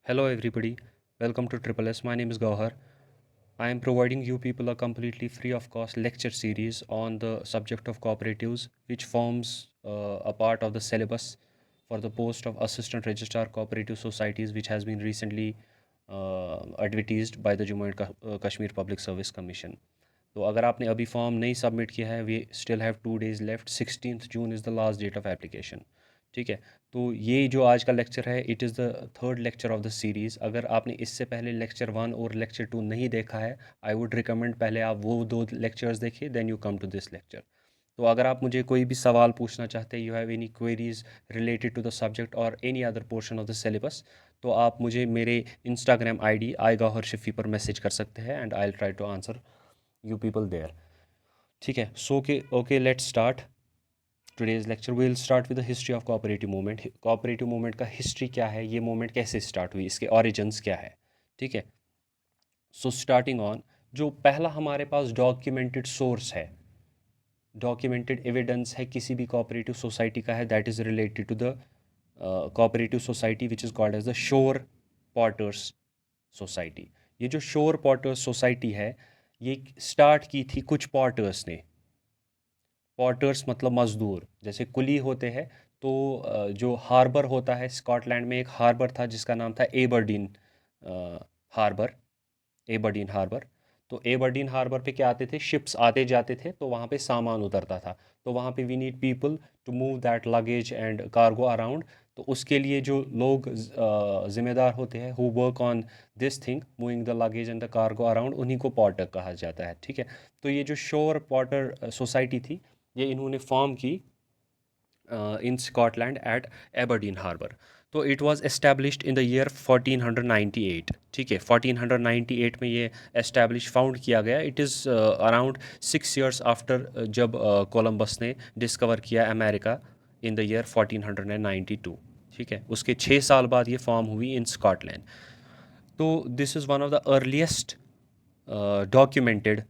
Hello, everybody. Welcome to Triple S. My name is Gauhar. I am providing you people a completely free of cost lecture series on the subject of cooperatives, which forms a part of the syllabus for the post of Assistant Registrar Cooperative Societies, which has been recently advertised by the Jammu and Kashmir Public Service Commission. तो अगर आपने अभी form नहीं submit किया है, we still have 2 days left. 16th June is the last date of application. ठीक है. तो ये जो आज का लेक्चर है, it is the third lecture of the series. अगर आपने इससे पहले लेक्चर 1 और लेक्चर 2 नहीं देखा है, आई वुड रिकमेंड पहले आप वो 2 लेक्चर्स देखिए, then you come to this lecture. तो अगर आप मुझे कोई भी सवाल पूछना चाहते हैं, you have any queries related to the subject और any other portion of the syllabus, तो आप मुझे मेरे Instagram ID I Gauhar Shafi पर मैसेज कर सकते हैं and I will try to answer you people there. ठीक है. सो के okay, let's start today's lecture. We will start with the history of cooperative movement. Cooperative movement का हिस्ट्री क्या है, ये मूवमेंट कैसे स्टार्ट हुई, इसके ओरिजिन्स क्या है. ठीक है. सो स्टार्टिंग ऑन, जो पहला हमारे पास डॉक्यूमेंटेड सोर्स है, डॉक्यूमेंटेड एविडेंस है किसी भी कोऑपरेटिव सोसाइटी का है, that is related to the cooperative society which is called as the शोर पॉटर्स सोसाइटी. ये जो शोर पॉटर्स सोसाइटी है, ये स्टार्ट की थी कुछ पॉटर्स ने. पॉटर्स मतलब मज़दूर, जैसे कुली होते हैं. तो जो हार्बर होता है, स्कॉटलैंड में एक हार्बर था जिसका नाम था एबरडीन हार्बर. Aberdeen harbour. तो एबरडीन हार्बर पे क्या आते थे, शिप्स आते जाते थे, तो वहाँ पे सामान उतरता था. तो वहाँ पे we need people to move that luggage and cargo around. तो उसके लिए जो लोग ज़िम्मेदार होते हैं, who work on this thing, moving the luggage and the cargo around, उन्हीं को पॉटर कहा जाता है. ठीक है. तो ये जो शोर पॉटर सोसाइटी थी, ये इन्होंने फॉर्म की in Scotland at Aberdeen harbour. तो it was established in the year 1498. ठीक है. 1498 में ये एस्टैब्लिश फाउंड किया गया. It is around 6 years after जब कोलंबस ने डिस्कवर किया अमेरिका इन द ईयर 1492. ठीक है. उसके 6 साल बाद ये फॉर्म हुई इन स्कॉटलैंड. तो this is one of the earliest documented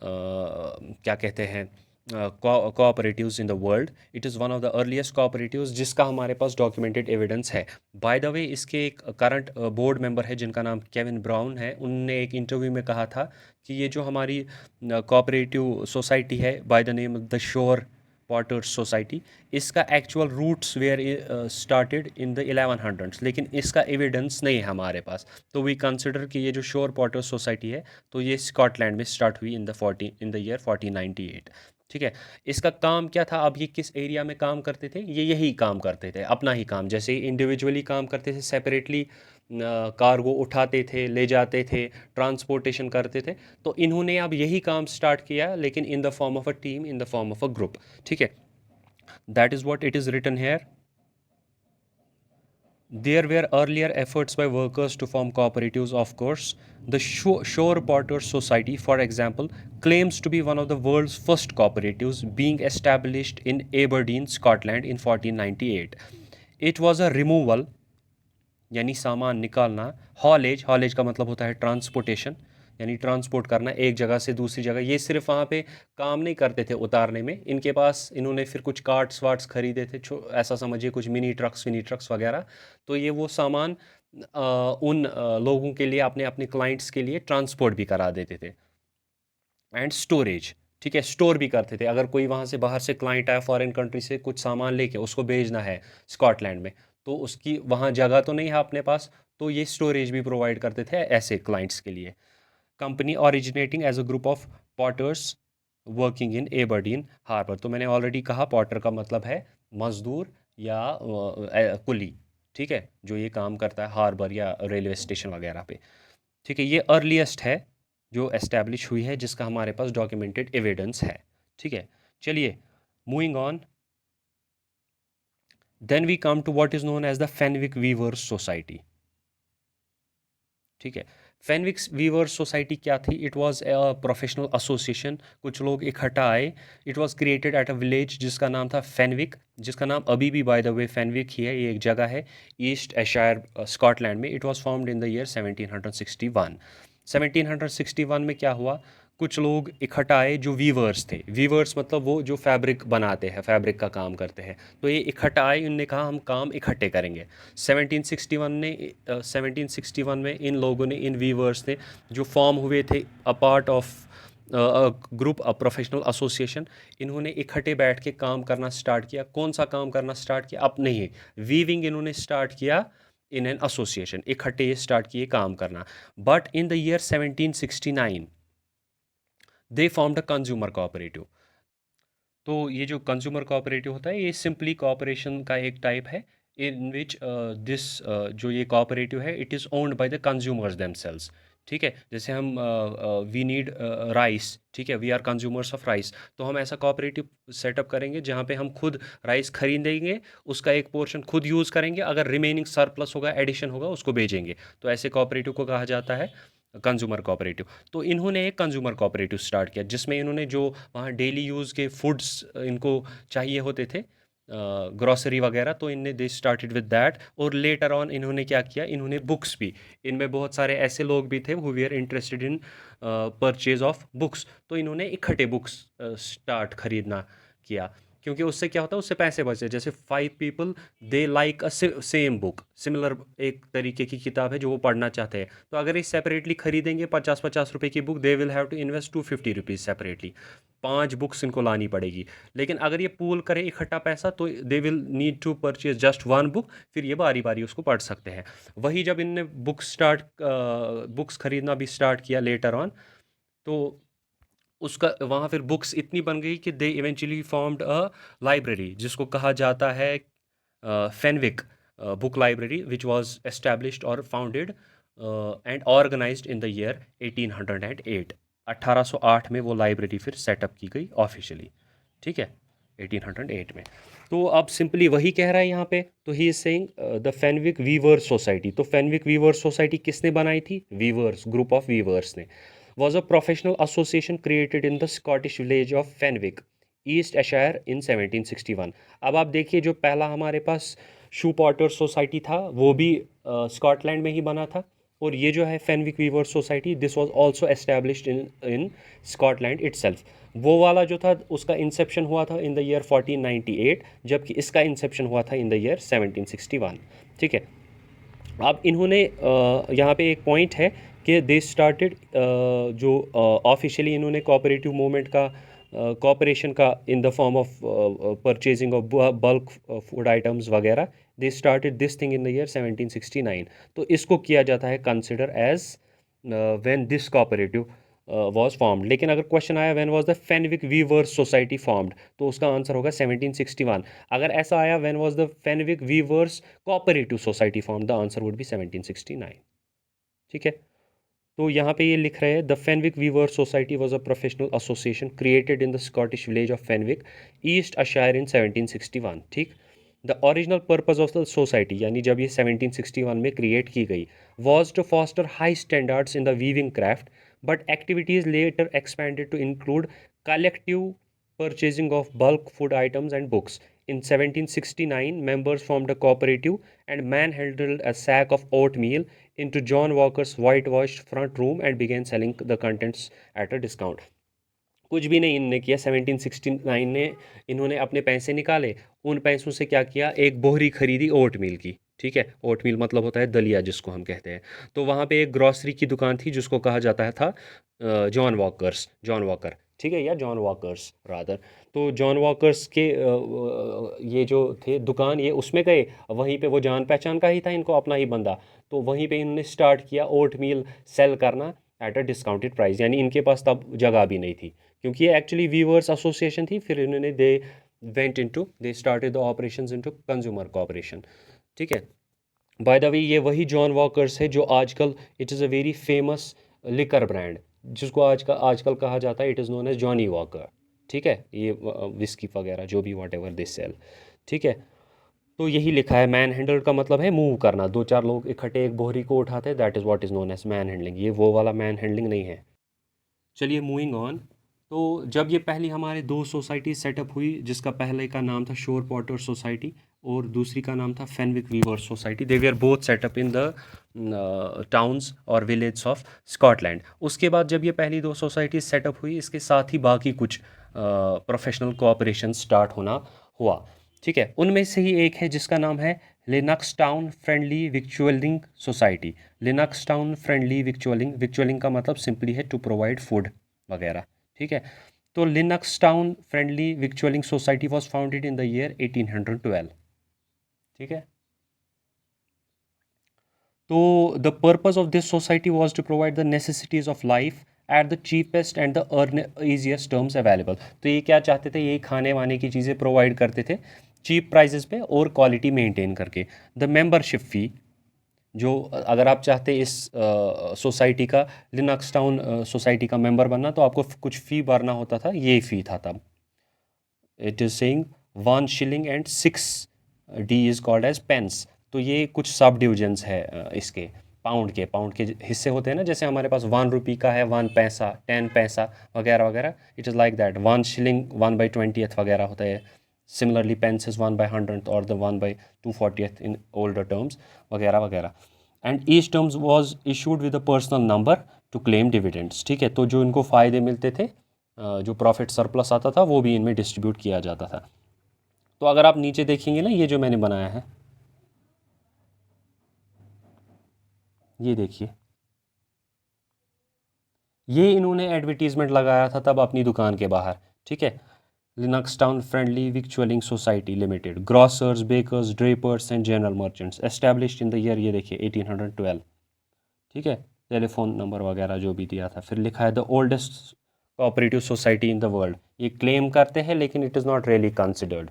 क्या कहते हैं cooperatives in the world. It is one of the earliest cooperatives जिसका हमारे पास डॉक्यूमेंटेड एविडेंस है. बाय द वे, इसके एक करंट बोर्ड मेंबर है जिनका नाम केविन ब्राउन है. उनने एक इंटरव्यू में कहा था कि ये जो हमारी कोऑपरेटिव सोसाइटी है by the name of the शोर पॉटर्स सोसाइटी, इसका actual roots were started in the 1100s, लेकिन इसका एविडेंस नहीं है हमारे पास. तो वी कंसिडर कि ये जो शोर पॉटर्स सोसाइटी है, तो ये स्कॉटलैंड में स्टार्ट हुई इन द ईयर 1498. ठीक है. इसका काम क्या था, अब ये किस एरिया में काम करते थे, ये यही काम करते थे, अपना ही काम. जैसे इंडिविजुअली काम करते थे, सेपरेटली कार्गो उठाते थे, ले जाते थे, ट्रांसपोर्टेशन करते थे. तो इन्होंने अब यही काम स्टार्ट किया, लेकिन in the form of a team, in the form of a group. ठीक है. That is what it is written here. There were earlier efforts by workers to form cooperatives, of course. The Shore Potters Society, for example, claims to be one of the world's first cooperatives, being established in Aberdeen, Scotland in 1498. It was a removal, यानी सामान निकालना, haulage, haulage का मतलब होता है transportation, यानी transport करना एक जगह से दूसरी जगह. ये सिर्फ वहाँ पे काम नहीं करते थे उतारने में, इनके पास इन्होंने फिर कुछ कार्ट्स वार्ट्स खरीदे थे, ऐसा समझिए कुछ मिनी ट्रक्स वगैरह. तो ये वो सामान उन लोगों के लिए, अपने अपने क्लाइंट्स के लिए ट्रांसपोर्ट भी करा देते थे. And storage. ठीक है. स्टोर भी करते थे. अगर कोई वहाँ से बाहर से क्लाइंट आया फॉरेन कंट्री से, कुछ सामान लेके उसको भेजना है स्कॉटलैंड में, तो उसकी वहाँ जगह तो नहीं है अपने पास, तो ये स्टोरेज भी प्रोवाइड करते थे ऐसे क्लाइंट्स के लिए. Company originating as a group of potters working in Aberdeen harbour. तो मैंने ऑलरेडी कहा, पॉटर का मतलब है मजदूर या कुली. ठीक है. जो ये काम करता है हार्बर या रेलवे स्टेशन वगैरह पे. ठीक है. ये अर्लीस्ट है जो एस्टैब्लिश हुई है, जिसका हमारे पास डॉक्यूमेंटेड एविडेंस है. ठीक है. चलिए, moving on. Then we come to what is known as the Fenwick viewers society. ठीक है. फेनविक्स वीवर्स सोसाइटी क्या थी? It was a professional association. कुछ लोग इकट्ठा आए. It was created at a village जिसका नाम था फेनविक, जिसका नाम अभी भी बाय द वे फेनविक ही है. ये एक जगह है ईस्ट एशायर स्कॉटलैंड में. It was formed in the year 1761. 1761 में क्या हुआ, कुछ लोग इकट्ठा आए जो वीवर्स थे। वीवर्स मतलब वो जो फैब्रिक बनाते हैं, फैब्रिक का काम करते हैं। तो ये इकट्ठा आए, इनने कहा हम काम इकट्ठे करेंगे। 1761 में इन लोगों ने, इन वीवर्स ने जो फॉर्म हुए थे a part of group, a professional association, इन्होंने इकट्ठे बैठ के काम करना स्टार्ट किया। कौन सा काम करना स्टार्ट किया? अब नहीं, वीविंग इन्होंने स्टार्ट किया इन एन एसोसिएशन, इकट्ठे ये स्टार्ट किए काम करना। But in the year 1769 they formed a consumer cooperative. तो ये जो कंज्यूमर कोऑपरेटिव होता है, ये सिंपली कोऑपरेशन का एक टाइप है, इन विच दिस जो ये कोऑपरेटिव है, it is owned by the consumers themselves. ठीक है, जैसे हम वी नीड राइस, ठीक है, we are consumers of rice, तो हम ऐसा कोऑपरेटिव सेटअप करेंगे जहाँ पे हम खुद राइस खरीदेंगे, उसका एक पोर्शन खुद यूज़ करेंगे, अगर रिमेनिंग सरप्लस होगा, एडिशन होगा, उसको बेचेंगे। तो ऐसे कोऑपरेटिव को कहा जाता है कंज्यूमर कोऑपरेटिव। तो इन्होंने एक कंज्यूमर कोऑपरेटिव स्टार्ट किया, जिसमें इन्होंने जो वहाँ डेली यूज़ के फूड्स इनको चाहिए होते थे, ग्रॉसरी वगैरह, तो इनने दे स्टार्टेड विद दैट। और लेटर ऑन इन्होंने क्या किया, इन्होंने बुक्स भी, इनमें बहुत सारे ऐसे लोग भी थे who we are interested in purchase of books, तो इन्होंने इकट्ठे बुक्स स्टार्ट खरीदना किया। क्योंकि उससे क्या होता है, उससे पैसे बचते हैं। जैसे 5 people they like a same book, similar एक तरीके की किताब है जो वो पढ़ना चाहते हैं, तो अगर ये सेपरेटली खरीदेंगे 50-50 रुपए की book, they will have to invest 250 rupees separately, 5 books इनको लानी पड़ेगी। लेकिन अगर ये पूल करे इकट्ठा पैसा, तो they will need to purchase just 1 book, फिर ये बारी बारी उसको पढ़ सकते हैं। वही जब इनने बुक्स खरीदना भी स्टार्ट किया लेटर ऑन, तो उसका वहाँ फिर बुक्स इतनी बन गई कि they eventually formed a library, जिसको कहा जाता है Fenwick book library, which was established और founded and organised in the year 1808। 1808 में वो लाइब्रेरी फिर सेटअप की गई ऑफिशियली। ठीक है, 1808 में। तो अब सिंपली वही कह रहा है यहाँ पे, तो he is saying the Fenwick viewers society. तो फेनविक वीवर्स सोसाइटी किसने बनाई थी? वीवर्स, ग्रुप ऑफ वीवर्स ने। Was a professional association created in the Scottish village of Fenwick, East Ayrshire in 1761। अब आप देखिए, जो पहला हमारे पास शू पॉटर सोसाइटी था, वो भी स्कॉटलैंड में ही बना था। और ये जो है Fenwick weaver society, this was also established in in Scotland itself. वो वाला जो था, उसका इंसेप्शन हुआ था इन द ईयर 1498, जबकि इसका इंसेप्शन हुआ था इन द ईयर 1761। ठीक है, अब इन्होंने यहाँ पे एक पॉइंट है कि दे स्टार्टेड, जो ऑफिशियली इन्होंने कोऑपरेटिव मूवमेंट का, कोऑपरेशन का, in the form of purchasing of bulk food items वगैरह, they started this thing in the year 1769। तो इसको किया जाता है consider as when this cooperative was formed. लेकिन अगर क्वेश्चन आया when was the Fenwick viewers society formed, तो उसका आंसर होगा 1761। अगर ऐसा आया when was the Fenwick weavers cooperative society formed, the answer would be 1769। ठीक है, तो यहाँ पे ये लिख रहे हैं, the Fenwick weaver society was a professional association created in the Scottish village of Fenwick, East Ayrshire in 1761। ठीक, the original purpose of the society, यानी जब ये 1761 में क्रिएट की गई, was to foster high standards in the weaving craft, but activities later expanded to include collective purchasing of bulk food items and books. In 1769, members formed a cooperative and manhandled a sack of oatmeal into John Walker's whitewashed front room and began selling the contents at a discount. कुछ भी नहीं इन्होंने किया, 1769 ने इन्होंने अपने पैसे निकाले, उन पैसों से क्या किया, एक बोहरी खरीदी ओट मिल की। ठीक है, ओट मिल मतलब होता है दलिया, जिसको हम कहते हैं। तो वहाँ पे एक ग्रॉसरी की दुकान थी, जिसको कहा जाता था जॉन वॉकर, ठीक है, या जॉन वॉकर्स रादर। तो जॉन वॉकर्स के ये जो थे दुकान, ये उसमें गए, वहीं पे वो जान पहचान का ही था, इनको अपना ही बंदा। तो वहीं पे इन्होंने स्टार्ट किया ओट मील सेल करना एट अ डिस्काउंटेड प्राइस, यानी इनके पास तब जगह भी नहीं थी, क्योंकि ये एक्चुअली वीवर्स एसोसिएशन थी। फिर इन्होंने they started the operations into consumer cooperation. ठीक है, बाय द वे ये वही जॉन वॉकर्स है जो आजकल, it is a very famous liquor brand, जिसको आजकल कहा जाता है, it is known as Johnny Walker. ठीक है, ये विस्की वगैरह जो भी वॉट एवर दिस सेल। ठीक है, तो यही लिखा है, मैन हैंडल का मतलब है मूव करना, दो चार लोग इकट्ठे एक बोहरी को उठाते हैं, that is what is known as man handling. ये वो वाला मैन हैंडलिंग नहीं है। चलिए मूविंग ऑन, तो जब ये पहली हमारे दो सोसाइटी सेटअप हुई, जिसका पहले का नाम था शोर पॉटर सोसाइटी और दूसरी का नाम था Fenwick viewers society, they were both set up in the towns और विलेज ऑफ स्कॉटलैंड। उसके बाद जब ये पहली दो सोसाइटी सेटअप हुई, इसके साथ ही बाकी कुछ प्रोफेशनल कोऑपरेशन स्टार्ट होना हुआ। ठीक है, उनमें से ही एक है जिसका नाम है Lennoxtown friendly victualling society. Lennoxtown friendly victualling, victualling का मतलब सिंपली है टू प्रोवाइड फूड वगैरह। ठीक है, तो Lennoxtown friendly victualling society was founded in the year 1812। ठीक है, तो the purpose of this society was to provide the necessities of life at the cheapest and the earn easiest terms available. तो ये क्या चाहते थे, ये खाने वाने की चीज़ें प्रोवाइड करते थे चीप प्राइजेस पे और क्वालिटी मेंटेन करके। द मेंबरशिप फ़ी, जो अगर आप चाहते इस सोसाइटी का, लिनक्स टाउन सोसाइटी का मेंबर बनना, तो आपको कुछ फ़ी भरना होता था, ये फ़ी था तब। It is saying 1 shilling and 6 D is called as pence. तो ये कुछ सब डिविजन्स है इसके, पाउंड के हिस्से होते हैं ना, जैसे हमारे पास 1 रुपी का है 1 पैसा, 10 पैसा वगैरह वगैरह। It is like that, 1 shilling 1/20 वगैरह होता है। सिमिलरली पेंस इज़ 1/100 और द 1/240 इन ओल्डर टर्म्स वगैरह वगैरह। And each terms was issued with a personal number two claim dividends. ठीक है, तो जो इनको फ़ायदे मिलते थे, जो प्रॉफिट सरप्लस आता था, वो भी इनमें डिस्ट्रीब्यूट किया जाता था। तो अगर आप नीचे देखेंगे ना, ये जो मैंने बनाया है, ये देखिए, ये इन्होंने एडवर्टीज़मेंट लगाया था तब अपनी दुकान के बाहर। ठीक है, Lennoxtown friendly victualling society limited, grocers, bakers, drapers and general merchants, established in the year, ये देखिए 1812। ठीक है, टेलीफोन नंबर वगैरह जो भी दिया था। फिर लिखा है the oldest cooperative society in the world. ये क्लेम करते हैं लेकिन it is not really considered,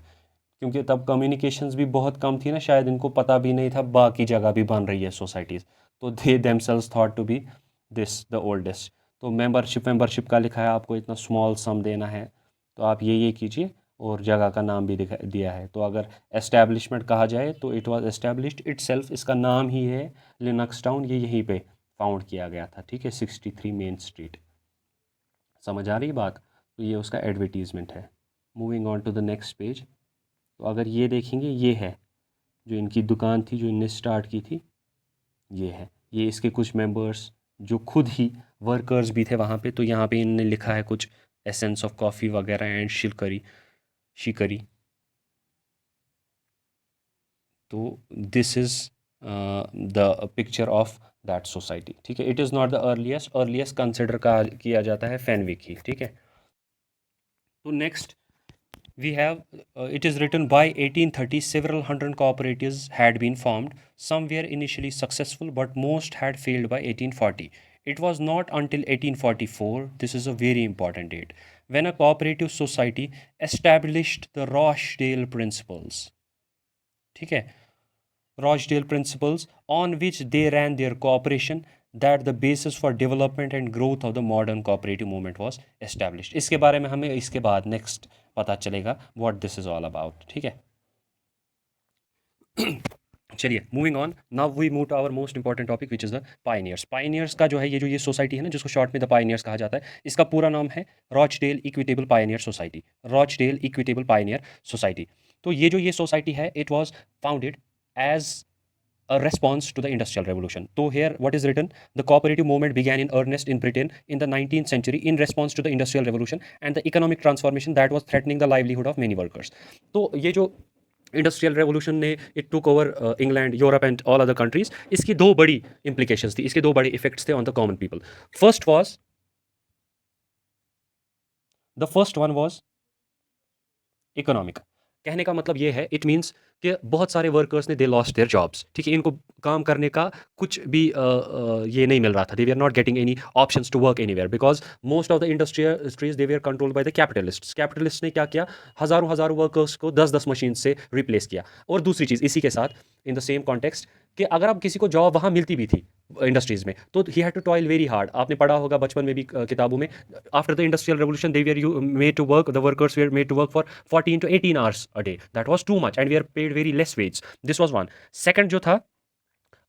क्योंकि तब कम्युनिकेशंस भी बहुत कम थी ना, शायद इनको पता भी नहीं था बाकी जगह भी बन रही है सोसाइटीज़। तो they themselves thought to be this the oldest. तो मेंबरशिप का लिखा है, आपको इतना स्मॉल सम देना है, तो आप ये कीजिए, और जगह का नाम भी दिया है। तो अगर एस्टैब्लिशमेंट कहा जाए तो इट वाज एस्टैब्लिश्ड इटसेल्फ, इसका नाम ही है लिनक्स टाउन, ये यहीं पे फाउंड किया गया था। ठीक है, 63 मेन स्ट्रीट। समझ आ रही बात? तो ये उसका एडवर्टीज़मेंट है। Moving on to the next page. तो अगर ये देखेंगे, ये है जो इनकी दुकान थी, जो इनने स्टार्ट की थी, ये है। ये इसके कुछ मेंबर्स जो खुद ही वर्कर्स भी थे वहाँ पे। तो यहाँ पे इनने लिखा है कुछ एसेंस ऑफ कॉफ़ी वगैरह एंड शिकरी शिकरी। तो this is the picture of that society. ठीक है, it is not the earliest, earliest consider का किया जाता है फैनविक ही। ठीक है, तो next we have it is written by 1830 several hundred cooperatives had been formed. Some were initially successful but most had failed by 1840. It was not until 1844, this is a very important date, when a cooperative society established the Rochdale Principles. ठीक है, Rochdale Principles, on which they ran their cooperation, that the basis for development and growth of the modern cooperative movement was established. इसके बारे में हमें इसके बाद next पता चलेगा what this is all about. ठीक है, चलिए moving on, now we move to our most important topic which is the pioneers. Pioneers का जो है, ये जो ये सोसाइटी है ना, जिसको शॉर्ट में द पाइनियर्स कहा जाता है, इसका पूरा नाम है Rochdale Equitable Pioneer Society. Rochdale Equitable Pioneer Society. तो ये जो ये सोसाइटी है, it was founded as a response to the industrial revolution. So here what is written, the cooperative movement began in earnest in Britain in the 19th century in response to the industrial revolution and the economic transformation that was threatening the livelihood of many workers. तो ये जो industrial revolution ने it took over England, Europe and all other countries, इसकी दो बड़ी implications थी, इसके दो बड़े इफेक्ट्स थे on the common people. First was the first one was economic. कहने का मतलब ये है, इट मीन्स कि बहुत सारे वर्कर्स ने दे लॉस्ट देयर जॉब्स। ठीक है, इनको काम करने का कुछ भी ये नहीं मिल रहा था। They we are not getting any options to work anywhere because most of the industries they we are controlled by the capitalists. Capitalist ने क्या किया, हज़ारों हज़ारों वर्कर्स को 10-10 मशीन से रिप्लेस किया। और दूसरी चीज़ इसी के साथ इन द सेम कॉन्टेक्स्ट, कि अगर अब किसी को जॉब वहाँ मिलती भी थी इंडस्ट्रीज़ में, तो he had to toil very hard. आपने पढ़ा होगा बचपन में भी किताबों में, after the industrial revolution they were made to work, the workers were made to work for 14 to 18 hours a day. That was too much and we are paid very less wage. This was one. Second जो था,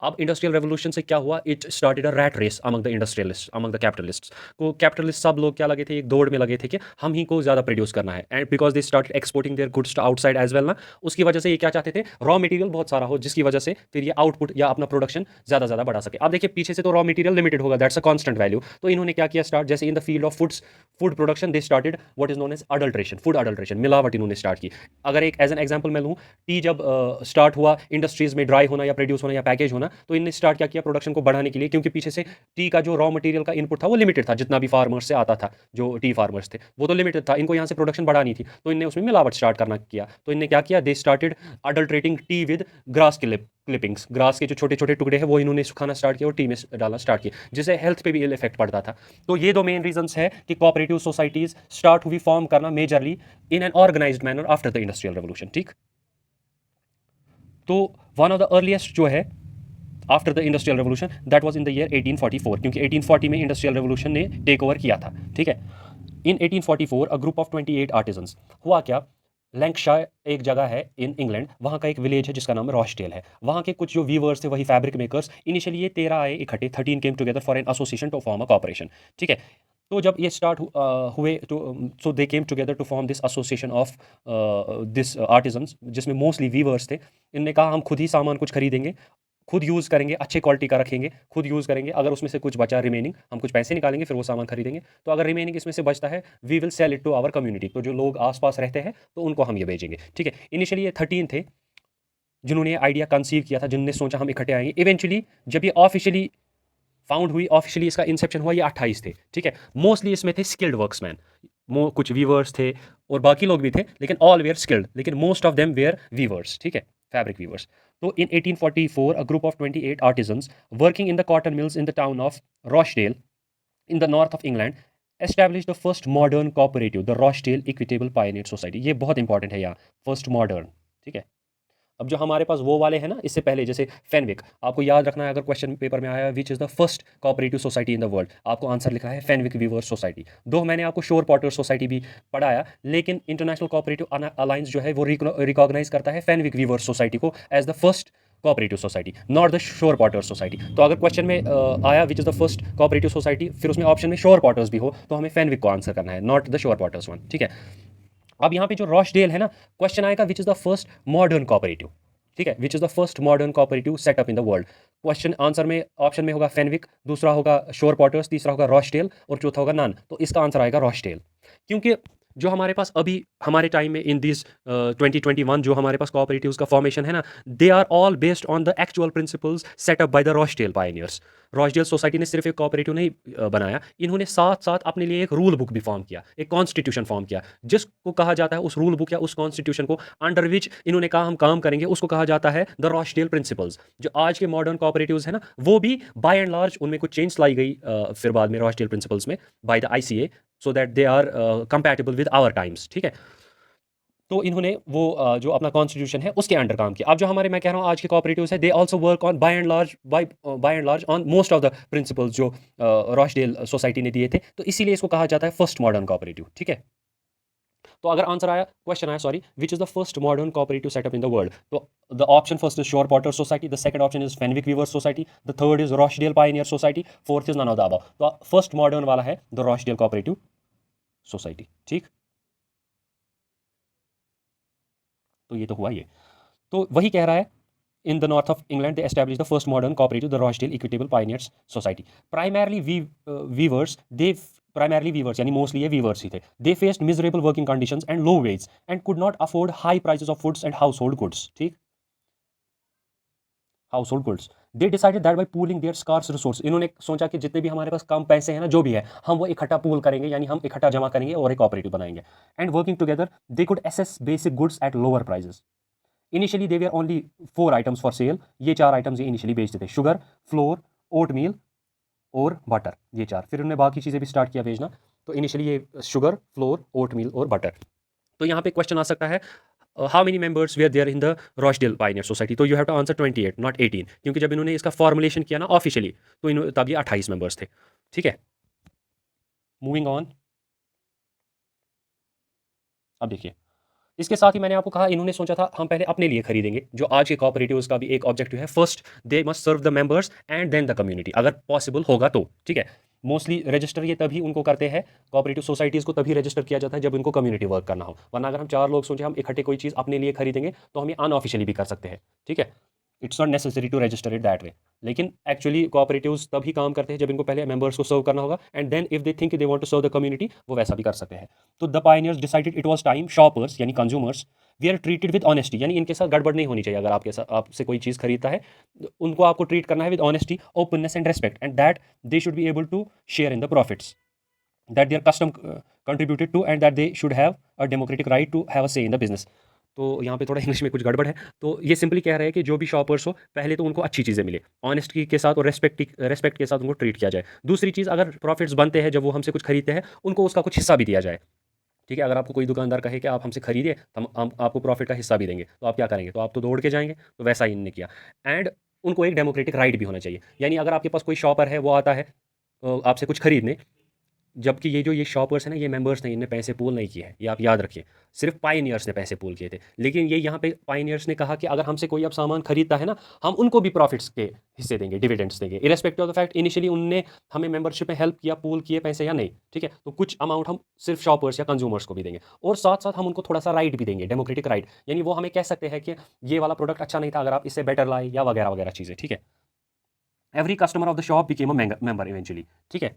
अब industrial revolution से क्या हुआ, it started a rat race among the industrialist among the capitalists को। Capitalist सब लोग क्या लगे थे, एक दौड़ में लगे थे कि हम ही को ज़्यादा प्रोड्यूस करना है, and because they started exporting their goods to outside as well ना, उसकी वजह से ये क्या चाहते थे, रॉ मटेरियल बहुत सारा हो, जिसकी वजह से फिर ये आउटपुट या अपना प्रोडक्शन ज़्यादा ज़्यादा बढ़ा सके। अब देखिए पीछे से तो रॉ मटेरियल लिमिटेड होगा, दैट्स अ कांस्टेंट वैल्यू, तो इन्होंने क्या किया स्टार्ट, जैसे in the field of food production they started what is known as adulteration, food adulteration, मिलावट इन्होंने स्टार्ट की। अगर एक एज एन एग्जांपल मैं लूँ, टी जब स्टार्ट हुआ इंडस्ट्रीज में ड्राई होना या प्रोड्यूस होना या पैकेज होना, तो इनने स्टार्ट क्या किया प्रोडक्शन को बढ़ाने के लिए, क्योंकि पीछे से टी का जो रॉ मटेरियल का इनपुट था वो लिमिटेड था, जितना भी फार्मर्स से आता था, जो टी फार्मर्स थे वो तो लिमिटेड था, इनको यहाँ से प्रोडक्शन बढ़ानी थी, तो इनने उसमें मिलावट स्टार्ट करना किया। तो इनने क्या किया, they started adulterating tea with grass clippings, grass के जो छोटे छोटे टुकड़े हैं वो इन्होंने सुखाना स्टार्ट किया और टी में डालना स्टार्ट किया, जिससे हेल्थ पे भी इल इफेक्ट पड़ता था। तो ये दो मेन रीजंस है कि कोऑपरेटिव सोसाइटीज स्टार्ट हुई फॉर्म करना majorly in an organized manner after the industrial revolution. ठीक, तो वन ऑफ द अर्लीस्ट जो है after the industrial revolution that was in the year 1844, क्योंकि 1840 में इंडस्ट्रियल रेवोल्यूशन ने टेक ओवर किया था। ठीक है, in 1844 a group of 28 artisans, हुआ क्या, लैंकशायर एक जगह है इन इंग्लैंड, वहाँ का एक विलेज है जिसका नाम है रॉचडेल है, वहाँ के कुछ जो वीवर्स थे वही फैब्रिक मेकर्स, इनिशियली ये 13 आए इकट्ठे, 13 came together for an association to form a corporation. ठीक है, तो जब ये स्टार्ट हुए तो so they came together to form this association of this artisans, जिसमें मोस्टली वीवर्स थे। इनने कहा हम खुद ही सामान कुछ खरीदेंगे, खुद यूज़ करेंगे, अच्छे क्वालिटी का रखेंगे, खुद यूज़ करेंगे, अगर उसमें से कुछ बचा रिमेनिंग हम कुछ पैसे निकालेंगे फिर वो सामान खरीदेंगे, तो अगर रिमेनिंग इसमें से बचता है we will sell it to our community, तो जो लोग आसपास रहते हैं तो उनको हम ये बेचेंगे। ठीक है, इनिशियली ये 13 थे जिन्होंने आइडिया कंसीव किया था, जिनने सोचा हम इकट्ठे आएंगे। इवेंचुअली जब ये ऑफिशियली फाउंड हुई, ऑफिशियली इसका इंसेप्शन हुआ, ये 28 थे। ठीक है, मोस्टली इसमें थे स्किल्ड वर्क्समैन, कुछ वीवर्स थे और बाकी लोग भी थे, लेकिन ऑल वेयर स्किल्ड, लेकिन most of them were weavers. ठीक है, फैब्रिक वीवर्स। तो in 1844 a group of 28 artisans working in the cotton mills in the town of Rochdale in the north of England establish the first modern cooperative, the Rochdale Equitable Pioneer Society. ये बहुत important है यहाँ, first modern. ठीक है, अब जो हमारे पास वो वाले हैं ना, इससे पहले जैसे फेनविक, आपको याद रखना है अगर क्वेश्चन पेपर में आया which is the first cooperative society in the world, आपको आंसर लिखा है फेनविक वीवर्स सोसाइटी। दो मैंने आपको शोर पॉटर सोसाइटी भी पढ़ाया, लेकिन इंटरनेशनल कोऑपरेटिव अलायंस जो है वो रिकॉग्नाइज करता है फेनविक वीवर्स सोसाइटी को as the first cooperative society, not the शोर पॉटर्स सोसाइटी। तो अगर क्वेश्चन में आया which is the first cooperative society, फिर उसमें ऑप्शन में शोर पॉटर्स भी हो, तो हमें फेनविक को आंसर करना है, नॉट द शोर पॉटर्स वन। ठीक है, अब यहाँ पे जो रॉचडेल है ना, क्वेश्चन आएगा विच is the first modern cooperative. ठीक है, विच is the first modern cooperative setup in the world. Question answer में ऑप्शन में होगा फेनविक, दूसरा होगा शोर पॉटर्स, तीसरा होगा रॉचडेल और चौथा होगा नान, तो इसका आंसर आएगा रॉचडेल। क्योंकि जो हमारे पास अभी हमारे टाइम में इन दिस 2021 जो हमारे पास कोऑपरेटिव्स का फॉर्मेशन है ना, they are all based on the actual principles set up by the Rochdale Pioneers. Rochdale Society ने सिर्फ एक कोऑपरेटिव नहीं बनाया, इन्होंने साथ साथ अपने लिए एक रूल बुक भी फॉर्म किया, एक कॉन्स्टिट्यूशन फॉर्म किया, जिसको कहा जाता है, उस रूल बुक या उस कॉन्स्टिट्यूशन को अंडर विच इन्होंने कहा हम काम करेंगे, उसको कहा जाता है द रॉचडेल प्रिंसिपल्स। जो आज के मॉडर्न कोऑपरेटिव्स है ना, वो भी बाय एंड लार्ज उनमें कुछ चेंज लाई गई फिर बाद में रॉचडेल प्रिंसिपल्स में by the ICA, so that they are compatible with our times. ठीक है, तो इन्होंने वो जो अपना कॉन्स्टिट्यूशन है उसके अंडर काम किया। अब जो हमारे मैं कह रहा हूँ आज के कोऑपरेटिव्स है, they also work on by and large on most of the principles जो रॉचडेल सोसाइटी ने दिए थे, तो इसीलिए इसको कहा जाता है फर्स्ट मॉडर्न कोऑपरेटिव। ठीक है, तो अगर आंसर आया, क्वेश्चन आया sorry, which is the first modern cooperative setup in the world, तो the option first is Shore Potter society, the second option is Fenwick viewers society, the third is Rochdale pioneer society, fourth is none of the above. तो first modern वाला है the Rochdale cooperative society. ठीक, तो ये तो हुआ ये, तो वही कह रहा है in the north of England they establish the first modern cooperative the Rochdale equitable pioneers society. Primarily weavers they primarily weavers यानी मोस्टली ये वीवर्स ही थे, they faced miserable working conditions and low wage and could not afford high prices of foods and household goods. ठीक, household goods, they decided that by pooling their scarce resource, इन्होंने सोचा कि जितने भी हमारे पास कम पैसे हैं ना, जो भी है हम वो इकट्ठा पूल करेंगे, यानी हम इकट्ठा जमा करेंगे और एक कोऑपरेटिव बनाएंगे, and working together they could access basic goods at lower prices. Initially they were only 4 items for sale, ये 4 आइटम्स ये इनिशियली बेचते थे, शुगर, फ्लोर, ओट मील और बटर, ये 4। फिर उन्होंने बाकी चीज़ें भी स्टार्ट किया बेचना, तो इनिशियली ये शुगर, फ्लोर, ओट मील और बटर। तो यहाँ पे क्वेश्चन आ सकता है how many members were there in the Rochdale pioneer society, so you have to answer 28 not 18, क्योंकि जब इन्होंने इसका फॉर्मुलेशन किया ना ऑफिशियली, तो इन्होंने तब ये 28 मेंबर्स थे। ठीक है, मूविंग ऑन। अब देखिए इसके साथ ही मैंने आपको कहा इन्होंने सोचा था हम पहले अपने लिए खरीदेंगे, जो आज के कोऑपरेटिव्स का भी एक ऑब्जेक्टिव है, first they must serve the members and then the community, अगर पॉसिबल होगा तो, ठीक है। मोस्टली रजिस्टर ये तभी उनको करते हैं, कोऑपरेटिव सोसाइटीज़ को तभी रजिस्टर किया जाता है जब उनको कम्युनिटी वर्क करना हो, वरना अगर हम चार लोग सोचे हम इकट्ठे कोई चीज़ अपने लिए खरीदेंगे तो हम ये अनऑफिशियली भी कर सकते हैं, ठीक है। It's not necessary to register it that way. लेकिन एक्चुअली कोऑपरेटिव्स तभी काम करते हैं जब इनको पहले मेंबर्स को सर्व करना होगा, and then if they think they want to serve the community, वो वैसा भी कर सकते हैं। तो the pioneers decided it was time shoppers यानी consumers we are treated with honesty, यानी इनके साथ गड़बड़ नहीं होनी चाहिए। अगर आपके साथ आपसे कोई चीज़ खरीदता है, उनको आपको ट्रीट करना है with honesty, openness and respect, and that they should be able to share in the profits that their custom contributed to, and that they should have a democratic right to have a say in the business। तो यहाँ पे थोड़ा English में कुछ गड़बड़ है। तो ये सिंपली कह रहे हैं कि जो भी शॉपर्स हो पहले तो उनको अच्छी चीज़ें मिले, ऑनेस्टी के साथ और रेस्पेक्ट के साथ उनको ट्रीट किया जाए। दूसरी चीज़, अगर प्रॉफिट्स बनते हैं जब वो हमसे कुछ खरीदते हैं, उनको उसका कुछ हिस्सा भी दिया जाए, ठीक है। अगर आपको कोई दुकानदार कहे कि आप हमसे खरीदिए तो हम आपको प्रॉफिट का हिस्सा भी देंगे, तो आप क्या करेंगे? तो आप तो दौड़ के जाएंगे। तो वैसा ही इन्होंने किया। एंड उनको एक डेमोक्रेटिक राइट भी होना चाहिए, यानी अगर आपके पास कोई शॉपर है, वो आता है आपसे कुछ खरीदने, जबकि ये जो ये शॉपर्स हैं ना, ये मेंबर्स नहीं, इनने पैसे पूल नहीं किए हैं, ये आप याद रखिए। सिर्फ पायनियर्स ने पैसे पूल किए थे। लेकिन ये यहाँ पे पायनियर्स ने कहा कि अगर हमसे कोई अब सामान खरीदता है ना, हम उनको भी प्रॉफिट्स के हिस्से देंगे, डिविडेंड्स देंगे, irrespective of the fact initially उनने हमें मेंबरशिप में हेल्प किया, पूल किए पैसे या नहीं, ठीक है। तो कुछ अमाउंट हम सिर्फ शॉपर्स या कंज्यूमर्स को भी देंगे, और साथ साथ हम उनको थोड़ा सा राइट भी देंगे, डेमोक्रेटिक राइट, यानी वो हमें कह सकते हैं कि ये वाला प्रोडक्ट अच्छा नहीं था, अगर आप इससे बेटर लाए, या वगैरह वगैरह चीज़ें, ठीक है। Every customer of the shop became a member eventually, ठीक है।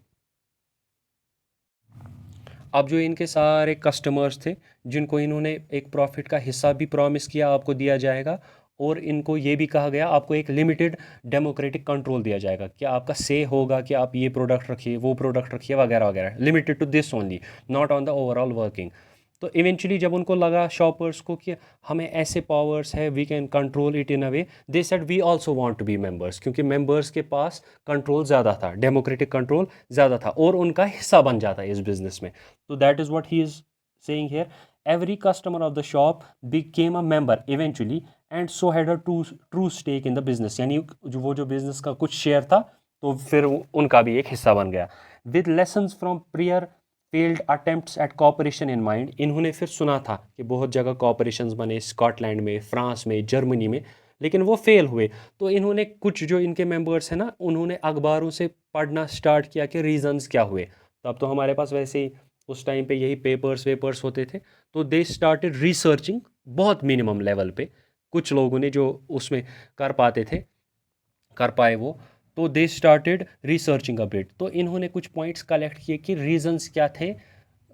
अब जो इनके सारे कस्टमर्स थे, जिनको इन्होंने एक प्रॉफिट का हिस्सा भी प्रॉमिस किया आपको दिया जाएगा, और इनको ये भी कहा गया आपको एक लिमिटेड डेमोक्रेटिक कंट्रोल दिया जाएगा कि आपका से होगा कि आप ये प्रोडक्ट रखिए, वो प्रोडक्ट रखिए, वगैरह वगैरह, limited to this only, not on the overall working. तो इवेंचुअली जब उनको लगा शॉपर्स को कि हमें ऐसे पावर्स है, we can control it in a way, they said we also want to be members, क्योंकि मेंबर्स के पास कंट्रोल ज़्यादा था, डेमोक्रेटिक कंट्रोल ज़्यादा था, और उनका हिस्सा बन जाता है इस बिजनेस में। तो that is what he is saying here, every customer of the shop became a member eventually and so had a true stake in the business, यानी जो बिजनेस का कुछ शेयर था, तो फिर उनका भी एक हिस्सा बन गया। With lessons from prior failed attempts at cooperation in mind, इन्होंने फिर सुना था कि बहुत जगह कॉपरेशंस बने, स्कॉटलैंड में, फ्रांस में, जर्मनी में, लेकिन वो फेल हुए। तो इन्होंने कुछ जो इनके मेंबर्स हैं ना, उन्होंने अखबारों से पढ़ना स्टार्ट किया कि रीजंस क्या हुए। तब तो हमारे पास वैसे ही उस टाइम पे यही पेपर्स वेपर्स होते थे। तो दे स्टार्टेड रिसर्चिंग, बहुत मिनिमम लेवल पे कुछ लोगों ने जो उसमें कर पाते थे, कर पाए वो। तो they started researching a bit, तो इन्होंने कुछ पॉइंट्स कलेक्ट किए कि रीजंस क्या थे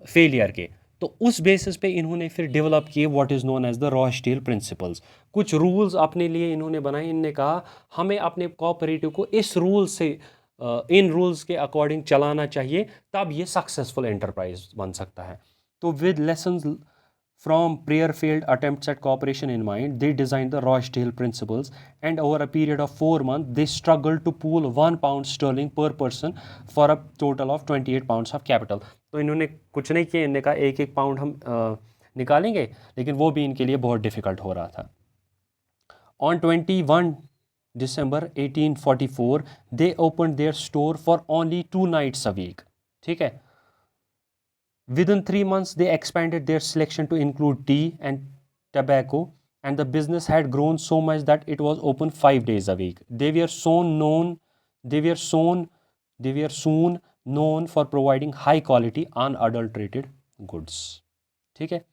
फेलियर के। तो उस बेसिस पे इन्होंने फिर डेवलप किए what is known as the Rochdale principles. कुछ रूल्स अपने लिए इन्होंने बनाए। इनने कहा हमें अपने कोऑपरेटिव को इस रूल से इन रूल्स के अकॉर्डिंग चलाना चाहिए, तब ये सक्सेसफुल एंटरप्राइज बन सकता है। तो with lessons from prior failed attempts at cooperation in mind, they designed the Rochdale principles, and over a period of 4 months, they struggled to pool £1 sterling per person for a total of 28 pounds of capital। तो इन्होंने कुछ नहीं किया, इन्होंने कहा एक एक pound हम निकालेंगे, लेकिन वो भी इनके लिए बहुत डिफिकल्ट हो रहा था। On 21 December 1844, they opened their store for only 2 nights a week, ठीक है। Within 3 months, they expanded their selection to include tea and tobacco, and the business had grown so much that it was open 5 days a week. They were soon, they were soon known for providing high quality, unadulterated goods. ठीक है।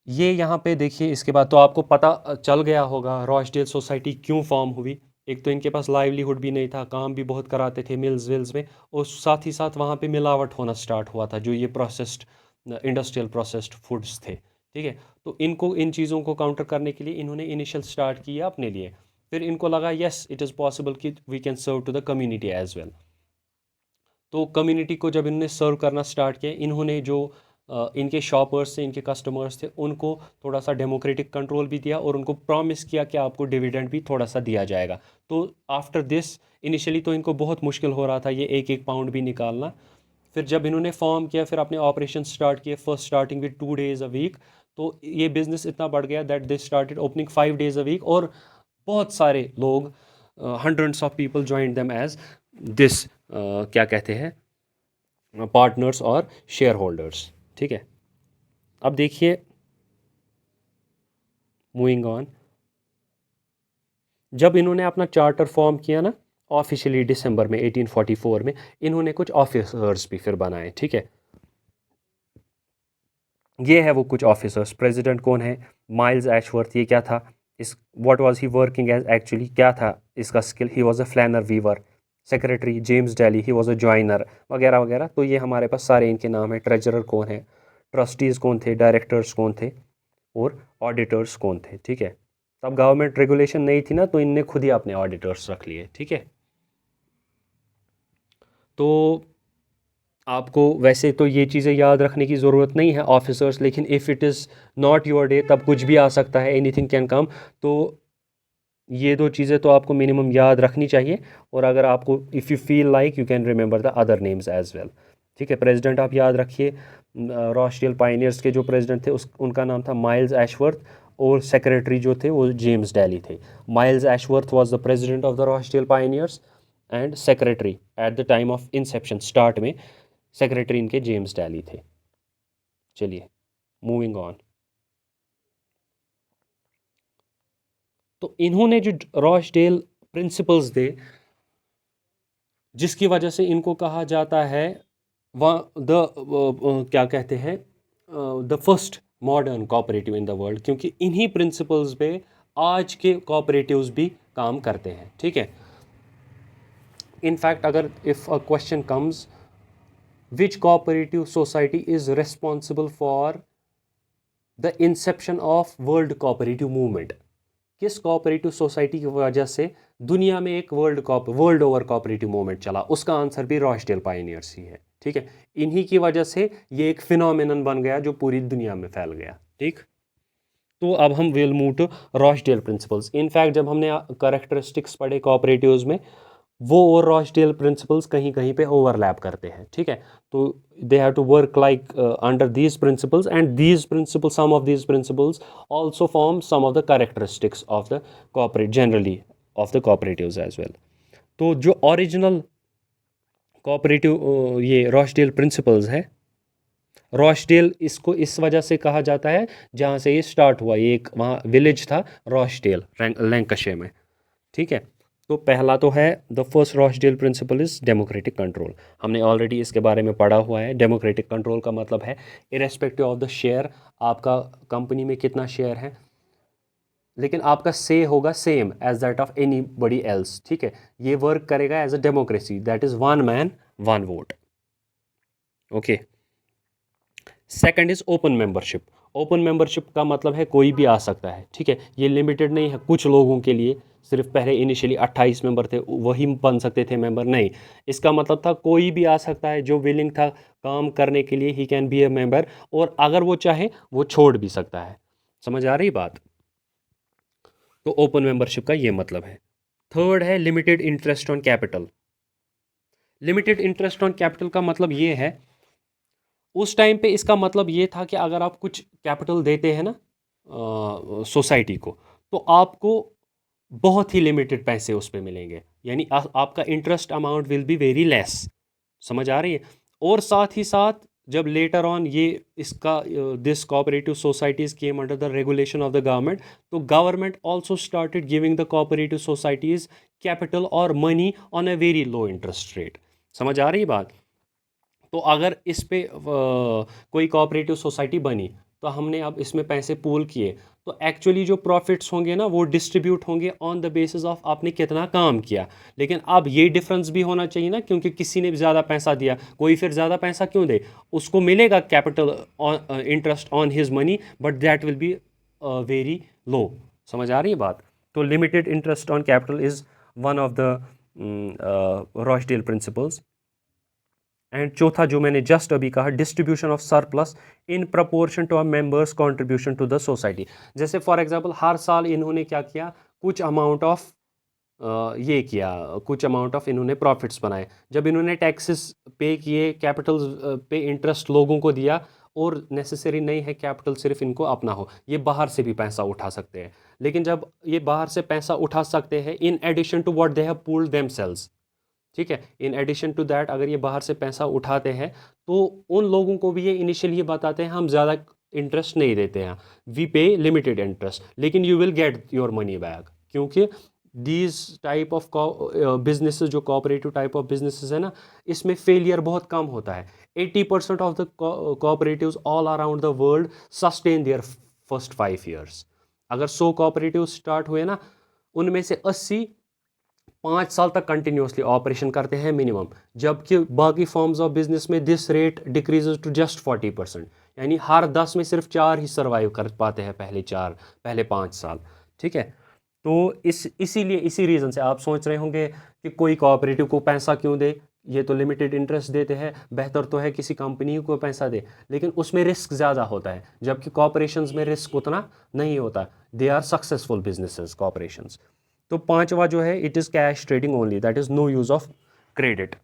ये यहाँ पे देखिए, इसके बाद तो आपको पता चल गया होगा रॉचडेल सोसाइटी क्यों फॉर्म हुई। एक तो इनके पास लाइवलीहुड भी नहीं था, काम भी बहुत कराते थे मिल्स विल्स में, और साथ ही साथ वहाँ पे मिलावट होना स्टार्ट हुआ था, जो ये प्रोसेस्ड इंडस्ट्रियल प्रोसेस्ड फूड्स थे, ठीक है। तो इनको इन चीज़ों को काउंटर करने के लिए इन्होंने इनिशियल स्टार्ट किया अपने लिए। फिर इनको लगा येस इट इज़ पॉसिबल कि we can serve to the community as well. तो कम्युनिटी को जब इन्होंने सर्व करना स्टार्ट किया, इन्होंने जो इनके शॉपर्स थे, इनके कस्टमर्स थे, उनको थोड़ा सा डेमोक्रेटिक कंट्रोल भी दिया, और उनको प्रॉमिस किया कि आपको डिविडेंड भी थोड़ा सा दिया जाएगा। तो आफ्टर दिस इनिशियली तो इनको बहुत मुश्किल हो रहा था ये एक एक पाउंड भी निकालना। फिर जब इन्होंने फॉर्म किया, फिर अपने ऑपरेशन स्टार्ट किए, first starting with 2 days a week, तो ये बिज़नेस इतना बढ़ गया that they started opening 5 days a week, और बहुत सारे लोग, hundreds of people join them as this, क्या कहते हैं, पार्टनर्स और शेयर होल्डर्स, ठीक है। अब देखिए, मूविंग ऑन, जब इन्होंने अपना चार्टर फॉर्म किया ना ऑफिशियली दिसंबर में 1844 में, इन्होंने कुछ ऑफिसर्स भी फिर बनाए, ठीक है। ये है वो कुछ ऑफिसर्स। प्रेसिडेंट कौन है? Miles Ashworth. ये क्या था? इस what was he working as, actually क्या था इसका skill? He was a flannel weaver. Secretary James Daly, he was a joiner, वगैरह वगैरह। तो ये हमारे पास सारे इनके नाम है। ट्रेजरर कौन है, ट्रस्टीज कौन थे, डायरेक्टर्स कौन थे, और ऑडिटर्स कौन थे, ठीक है। तब गवर्नमेंट रेगुलेशन नहीं थी ना, तो इनने खुद ही अपने ऑडिटर्स रख लिए, ठीक है। तो आपको वैसे तो ये चीज़ें याद रखने की ज़रूरत नहीं है ऑफिसर्स, लेकिन if it is not your day, तब कुछ भी आ सकता है, एनीथिंग कैन कम। तो ये दो चीज़ें तो आपको मिनिमम याद रखनी चाहिए। और अगर आपको if you feel like, you can remember the other names as well, ठीक है। प्रेसिडेंट आप याद रखिए, रॉस्टियल पाइनियर्स के जो प्रेसिडेंट थे उनका नाम था माइल्स एशवर्थ, और सेक्रेटरी जो थे वो जेम्स डेली थे। Miles Ashworth was the president of the Rochdale Pioneers, and secretary at the time of inception, start में सेक्रेटरी इनके जेम्स डेली थे। चलिए, मूविंग ऑन। तो इन्होंने जो रॉचडेल प्रिंसिपल्स दे, जिसकी वजह से इनको कहा जाता है वह द क्या कहते हैं, the first modern cooperative in the world, क्योंकि इन्हीं प्रिंसिपल्स पे आज के कोऑपरेटिव्स भी काम करते हैं, ठीक है। इनफैक्ट अगर if a question comes, which cooperative society is responsible for the Inception of world cooperative movement, किस कोऑपरेटिव सोसाइटी की वजह से दुनिया में एक वर्ल्ड ओवर कोऑपरेटिव मूवमेंट चला, उसका आंसर भी रॉचडेल पायनियर्स ही है, ठीक है। इन्हीं की वजह से ये एक फिनोमिनन बन गया जो पूरी दुनिया में फैल गया, ठीक। तो अब हम will move to Rochdale principles. In fact जब हमने करेक्टरिस्टिक्स पढ़े कोऑपरेटिव्स में, वो और रॉचडेल प्रिंसिपल्स कहीं कहीं पे ओवरलैप करते हैं, ठीक है। तो they have to work like under these principles, and these principles, some of these principles also form some of the characteristics of the corporate generally of the cooperatives as well. तो जो original cooperative ये Rochdale principles है, Rochdale इसको इस वजह से कहा जाता है जहाँ से ये स्टार्ट हुआ। ये एक वहाँ विलेज था रॉचडेल, लैंकाशायर में, ठीक है। तो पहला तो है the first Rochdale principle is democratic control. हमने ऑलरेडी इसके बारे में पढ़ा हुआ है। डेमोक्रेटिक कंट्रोल का मतलब है इरेस्पेक्टिव ऑफ द शेयर, आपका कंपनी में कितना शेयर है, लेकिन आपका से होगा same as that of anybody else, ठीक है। ये वर्क करेगा as a democracy, that is one man one vote, okay. Second is open membership. Open membership का मतलब है कोई भी आ सकता है, ठीक है। ये लिमिटेड नहीं है कुछ लोगों के लिए, सिर्फ पहले इनिशियली 28 मेंबर थे वही बन सकते थे मेंबर, नहीं। इसका मतलब था कोई भी आ सकता है जो विलिंग था काम करने के लिए, he can be A member, और अगर वो चाहे वो छोड़ भी सकता है। समझ आ रही बात? तो ओपन मेंबरशिप का ये मतलब है। थर्ड है limited interest on capital. Limited interest on capital का मतलब ये है, उस टाइम पे इसका मतलब ये था कि अगर आप कुछ कैपिटल देते हैं ना सोसाइटी को, तो आपको बहुत ही लिमिटेड पैसे उस पे मिलेंगे, यानी आपका interest amount will be very less. समझ आ रही है? और साथ ही साथ जब लेटर ऑन ये इसका this cooperative societies came under the regulation of the government, तो government also started giving the cooperative societies capital और money on a very low interest rate. समझ आ रही बात? तो अगर इस पे कोई कोऑपरेटिव सोसाइटी बनी, तो हमने अब इसमें पैसे पूल किए, तो एक्चुअली जो प्रॉफिट्स होंगे ना वो डिस्ट्रीब्यूट होंगे ऑन द बेसिस ऑफ आपने कितना काम किया। लेकिन अब ये डिफरेंस भी होना चाहिए ना, क्योंकि किसी ने ज़्यादा पैसा दिया, कोई फिर ज़्यादा पैसा क्यों दे? उसको मिलेगा capital interest on his money, but that will be very low. समझ आ रही है बात? तो limited interest on capital is one of the Rochdale principles. And चौथा जो मैंने जस्ट अभी कहा, distribution of surplus in proportion to a members contribution to the society. जैसे फॉर एग्जांपल हर साल इन्होंने क्या किया, कुछ अमाउंट ऑफ ये किया, कुछ अमाउंट ऑफ इन्होंने प्रॉफिट्स बनाए। जब इन्होंने टैक्सेस पे किए, कैपिटल पे इंटरेस्ट लोगों को दिया, और नेसेसरी नहीं है कैपिटल सिर्फ इनको अपना हो, ये बाहर से भी पैसा उठा सकते हैं। लेकिन जब ये बाहर से पैसा उठा सकते हैं in addition to what they have pooled themselves, ठीक है, इन एडिशन टू दैट, अगर ये बाहर से पैसा उठाते हैं, तो उन लोगों को भी ये इनिशियली ये बताते हैं हम ज़्यादा इंटरेस्ट नहीं देते हैं, वी पे लिमिटेड इंटरेस्ट, लेकिन you will get your money back, क्योंकि दीज टाइप ऑफ बिजनेसेस, जो कोऑपरेटिव टाइप ऑफ बिजनेसेस है ना, इसमें फेलियर बहुत कम होता है। 80% of the cooperatives all around the world sustain their first 5 years। अगर 100 कोऑपरेटिव स्टार्ट हुए ना, उनमें से 80 5 साल तक कंटिन्यूसली ऑपरेशन करते हैं मिनिमम, जबकि बाकी फॉर्म्स ऑफ बिजनेस में this rate decreases to just 40%, यानी हर 10 में सिर्फ 4 ही सर्वाइव कर पाते हैं पहले 5 साल। ठीक है, तो इसीलिए इसी रीज़न से आप सोच रहे होंगे कि कोई कोऑपरेटिव को पैसा क्यों दे, ये तो लिमिटेड इंटरेस्ट देते हैं, बेहतर तो है किसी कंपनी को पैसा दे, लेकिन उसमें रिस्क ज़्यादा होता है, जबकि कॉर्पोरेशंस में रिस्क उतना नहीं होता। They are successful businesses corporations. तो पांचवा जो है, it is cash trading only, that is no use of credit.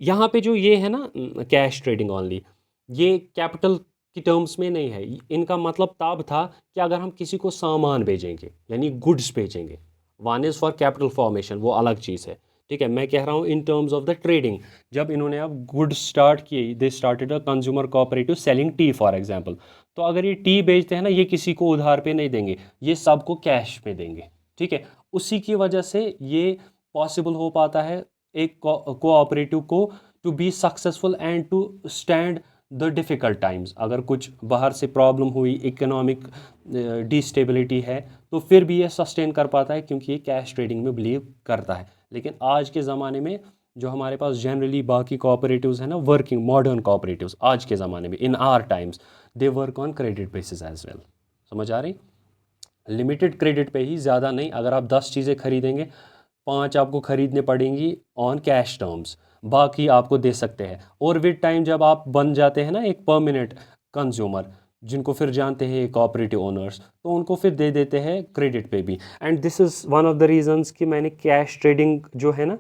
यहाँ पे जो ये है ना कैश ट्रेडिंग ओनली, ये कैपिटल की टर्म्स में नहीं है। इनका मतलब तब था कि अगर हम किसी को सामान भेजेंगे, यानी गुड्स भेजेंगे, one is for capital formation, वो अलग चीज़ है। ठीक है, मैं कह रहा हूँ in terms of the trading. जब इन्होंने अब गुड्स स्टार्ट किए, they started a consumer cooperative selling T for example. तो अगर ये टी बेचते हैं ना, ये किसी को उधार पे नहीं देंगे, ये सबको कैश में देंगे। ठीक है, उसी की वजह से ये पॉसिबल हो पाता है एक कोऑपरेटिव को to be successful and to stand the difficult times. अगर कुछ बाहर से प्रॉब्लम हुई, इकोनॉमिक डिस्टेबिलिटी है, तो फिर भी ये सस्टेन कर पाता है, क्योंकि ये कैश ट्रेडिंग में बिलीव करता है। लेकिन आज के ज़माने में जो हमारे पास जनरली बाकी कोऑपरेटिव्स हैं ना, वर्किंग मॉडर्न कोऑपरेटिव्स आज के ज़माने में, in our times, they work on credit basis as well. समझ आ रही? लिमिटेड क्रेडिट पे ही, ज़्यादा नहीं। अगर आप 10 चीज़ें खरीदेंगे, 5 आपको खरीदने पड़ेंगी ऑन कैश टर्म्स, बाकी आपको दे सकते हैं। और विद टाइम जब आप बन जाते हैं ना एक परमानेंट कंज्यूमर, जिनको फिर जानते हैं कोऑपरेटिव ओनर्स, तो उनको फिर दे देते हैं क्रेडिट पे भी। And this is one of the reasons कि मैंने कैश ट्रेडिंग जो है ना,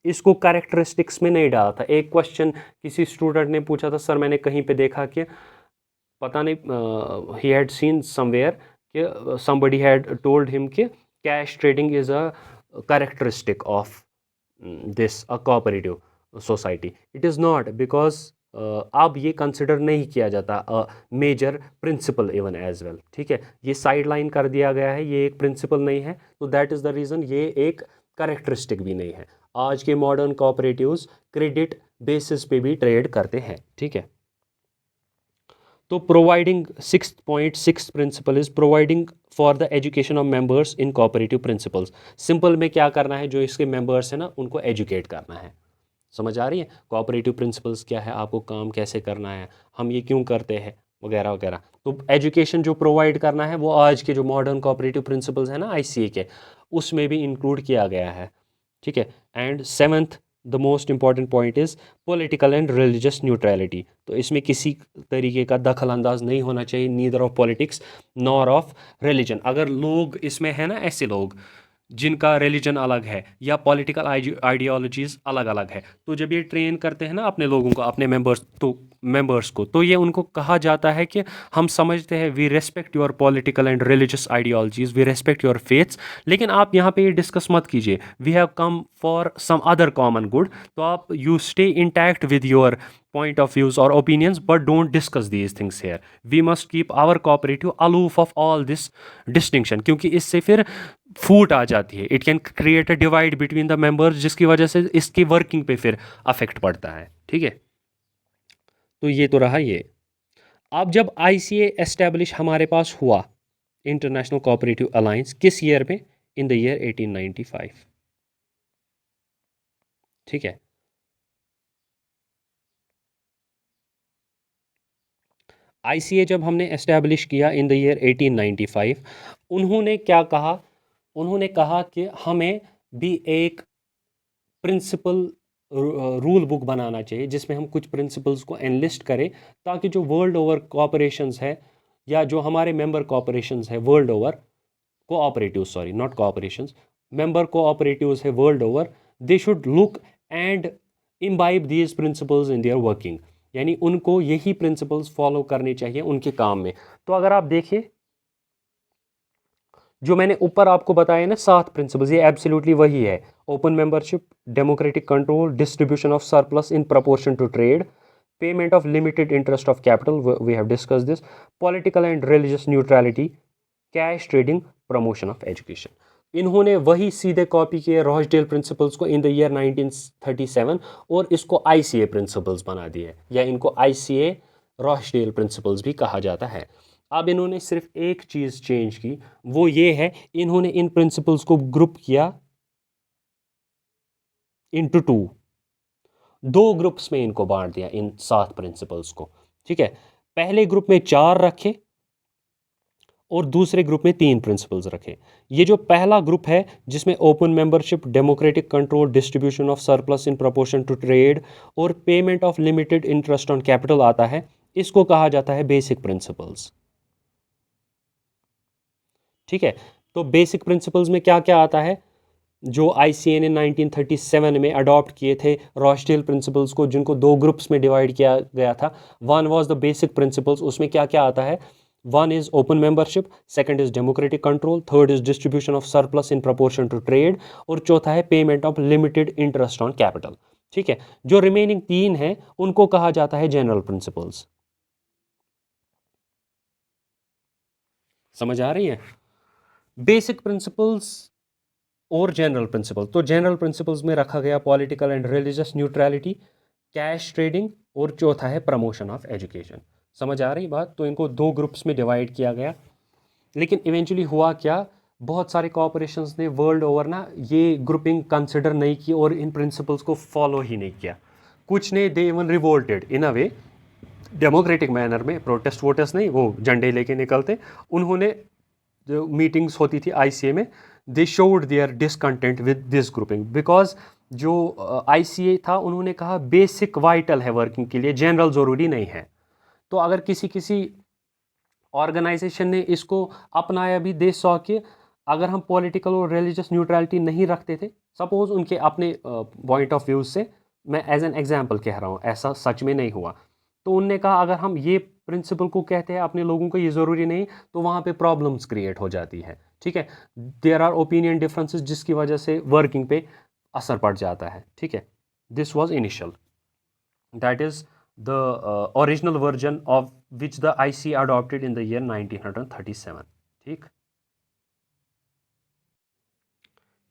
इसको कैरेक्टरिस्टिक्स में नहीं डाला था। एक क्वेश्चन किसी स्टूडेंट ने पूछा था, सर मैंने कहीं पे देखा कि पता नहीं, ही हैड सीन समवेयर कि somebody had told him कि cash trading is a characteristic of this a cooperative society. It is not, because अब ये कंसिडर नहीं किया जाता major principle even as well. ठीक है, ये साइड लाइन कर दिया गया है, ये एक प्रिंसिपल नहीं है, तो दैट इज़ द रीज़न ये एक करेक्टरिस्टिक भी नहीं है। आज के मॉडर्न कोऑपरेटिव्स क्रेडिट बेसिस पे भी ट्रेड करते हैं। ठीक है, तो providing 6.6 principle is providing for the education of members in cooperative principles. Simple में क्या करना है, जो इसके मेंबर्स हैं ना, उनको एजुकेट करना है। समझ आ रही है? कोऑपरेटिव प्रिंसिपल्स क्या है, आपको काम कैसे करना है, हम ये क्यों करते हैं, वगैरह वगैरह। तो एजुकेशन जो प्रोवाइड करना है, वो आज के जो मॉडर्न कोऑपरेटिव प्रिंसिपल्स हैं ना आईसीए के, उसमें भी इंक्लूड किया गया है। ठीक है, and seventh the most important point is political and religious neutrality. तो इसमें किसी तरीके का दखल अंदाज नहीं होना चाहिए, neither of politics nor of religion. अगर लोग इसमें है ना, ऐसे लोग जिनका रिलीजन अलग है या पॉलिटिकल आइडियोलॉजीज अलग अलग है, तो जब ये ट्रेन करते हैं ना अपने लोगों को, अपने मेंबर्स को, तो ये उनको कहा जाता है कि हम समझते हैं, we respect your political and religious ideologies, we respect your faiths, लेकिन आप यहाँ पे ये डिस्कस मत कीजिए, we have come for some other common good. तो आप you stay intact with your point of views or opinions, but don't discuss these things here. We must keep our cooperative aloof of all this distinction, क्योंकि इससे फिर फूट आ जाती है, it can create a divide between the members, जिसकी वजह से इसकी working पे फिर अफेक्ट पड़ता है। ठीक है, तो ये तो रहा ये। अब जब आईसीए एस्टेब्लिश हमारे पास हुआ, इंटरनेशनल कोऑपरेटिव अलायंस, किस ईयर में? इन द ईयर 1895। ठीक है, आईसीए जब हमने एस्टेब्लिश किया इन द ईयर 1895, उन्होंने क्या कहा? उन्होंने कहा कि हमें भी एक प्रिंसिपल रूल बुक बनाना चाहिए, जिसमें हम कुछ प्रिंसिपल्स को एनलिस्ट करें, ताकि जो वर्ल्ड ओवर कॉपरेशंस है, या जो हमारे मेंबर कॉपरेशंस है world over, cooperative, sorry not corporations, member cooperatives है world over, they should look and imbibe these principles in their working, यानी उनको यही प्रिंसिपल्स फॉलो करने चाहिए उनके काम में। तो अगर आप देखिए, जो मैंने ऊपर आपको बताया ना 7 प्रिंसिपल्स, ये एब्सोल्युटली वही है। Open membership, democratic control, distribution of surplus in proportion to trade, payment of limited interest of capital, we have discussed this, political and religious neutrality, cash trading, promotion of education. इन्होंने वही सीधे copy किए Rochdale principles को इन the year 1937 और इसको ICA principles बना दिए, या इनको आईसीए रॉचडेल प्रिंसिपल्स भी कहा जाता है। अब इन्होंने सिर्फ एक चीज़ चेंज की, वो ये है इन्होंने इन प्रिंसिपल्स को ग्रुप किया इनटू टू, दो ग्रुप्स में इनको बांट दिया इन 7 प्रिंसिपल्स को। ठीक है, पहले ग्रुप में 4 रखे और दूसरे ग्रुप में 3 प्रिंसिपल्स रखे। ये जो पहला ग्रुप है जिसमें open membership, democratic control, distribution of surplus in proportion to trade और payment of limited interest on capital आता है, इसको कहा जाता है बेसिक प्रिंसिपल्स। ठीक है, तो बेसिक प्रिंसिपल्स में क्या क्या आता है, जो आईसीए ने 1937 में अडॉप्ट किए थे रॉचडेल प्रिंसिपल्स को, जिनको 2 ग्रुप्स में डिवाइड किया गया था। One was the basic principles, उसमें क्या क्या आता है, one is open membership, second is democratic control, third is distribution of surplus in proportion to trade और चौथा है payment of limited interest on capital. ठीक है, जो रिमेनिंग 3 हैं उनको कहा जाता है जनरल प्रिंसिपल्स। समझ आ रही है? बेसिक प्रिंसिपल्स और जनरल प्रिंसिपल, तो जनरल प्रिंसिपल्स में रखा गया political and religious neutrality, cash trading और चौथा है प्रमोशन ऑफ एजुकेशन। समझ आ रही बात? तो इनको 2 ग्रुप्स में डिवाइड किया गया, लेकिन इवेंचुअली हुआ क्या, बहुत सारे कॉरपोरेशंस ने वर्ल्ड ओवर ना ये ग्रुपिंग कंसिडर नहीं की और इन प्रिंसिपल्स को फॉलो ही नहीं किया। कुछ ने they even revolted in a way, democratic manner में, प्रोटेस्ट वोटर्स नहीं, वो झंडे लेके निकलते, उन्होंने जो मीटिंग्स होती थी आईसीए में, they showed their discontent with this grouping, because जो आईसीए था उन्होंने कहा बेसिक वाइटल है वर्किंग के लिए, जनरल ज़रूरी नहीं है। तो अगर किसी किसी ऑर्गेनाइजेशन ने इसको अपनाया भी, दे सौ के अगर हम पॉलिटिकल और रिलीजियस न्यूट्रलिटी नहीं रखते थे, सपोज उनके अपने पॉइंट ऑफ व्यू से, मैं एज एन एग्जांपल कह रहा हूँ, ऐसा सच में नहीं हुआ, तो उनने कहा अगर हम ये प्रिंसिपल को कहते हैं अपने लोगों को, ये ज़रूरी नहीं, तो वहाँ पे प्रॉब्लम्स क्रिएट हो जाती है। ठीक है, देयर आर ओपिनियन डिफरेंसेस जिसकी वजह से वर्किंग पे असर पड़ जाता है। ठीक है, this was initial, that is the original version of which the IC adopted in the year 1937। ठीक,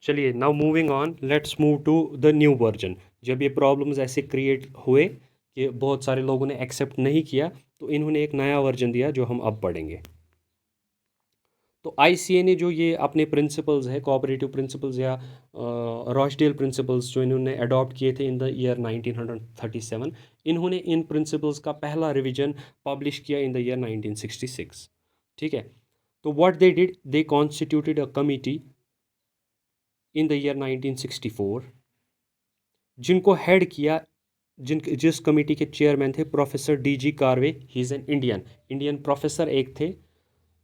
चलिए now moving on, let's move to the new version. जब ये प्रॉब्लम्स ऐसे क्रिएट हुए कि बहुत सारे लोगों ने एक्सेप्ट नहीं किया, तो इन्होंने एक नया वर्जन दिया जो हम अब पढ़ेंगे। तो आईसीए ने जो ये अपने प्रिंसिपल्स है, कोऑपरेटिव प्रिंसिपल्स या रॉचडेल प्रिंसिपल्स जो इन्होंने अडॉप्ट किए थे इन द ईयर 1937, इन्होंने इन प्रिंसिपल्स का पहला रिवीजन पब्लिश किया इन द ईयर 1966। ठीक है, तो what they did, they constituted a committee in the year 1964, जिनको हेड किया, जिस कमेटी के चेयरमैन थे professor DG Karve, he is an Indian professor एक थे,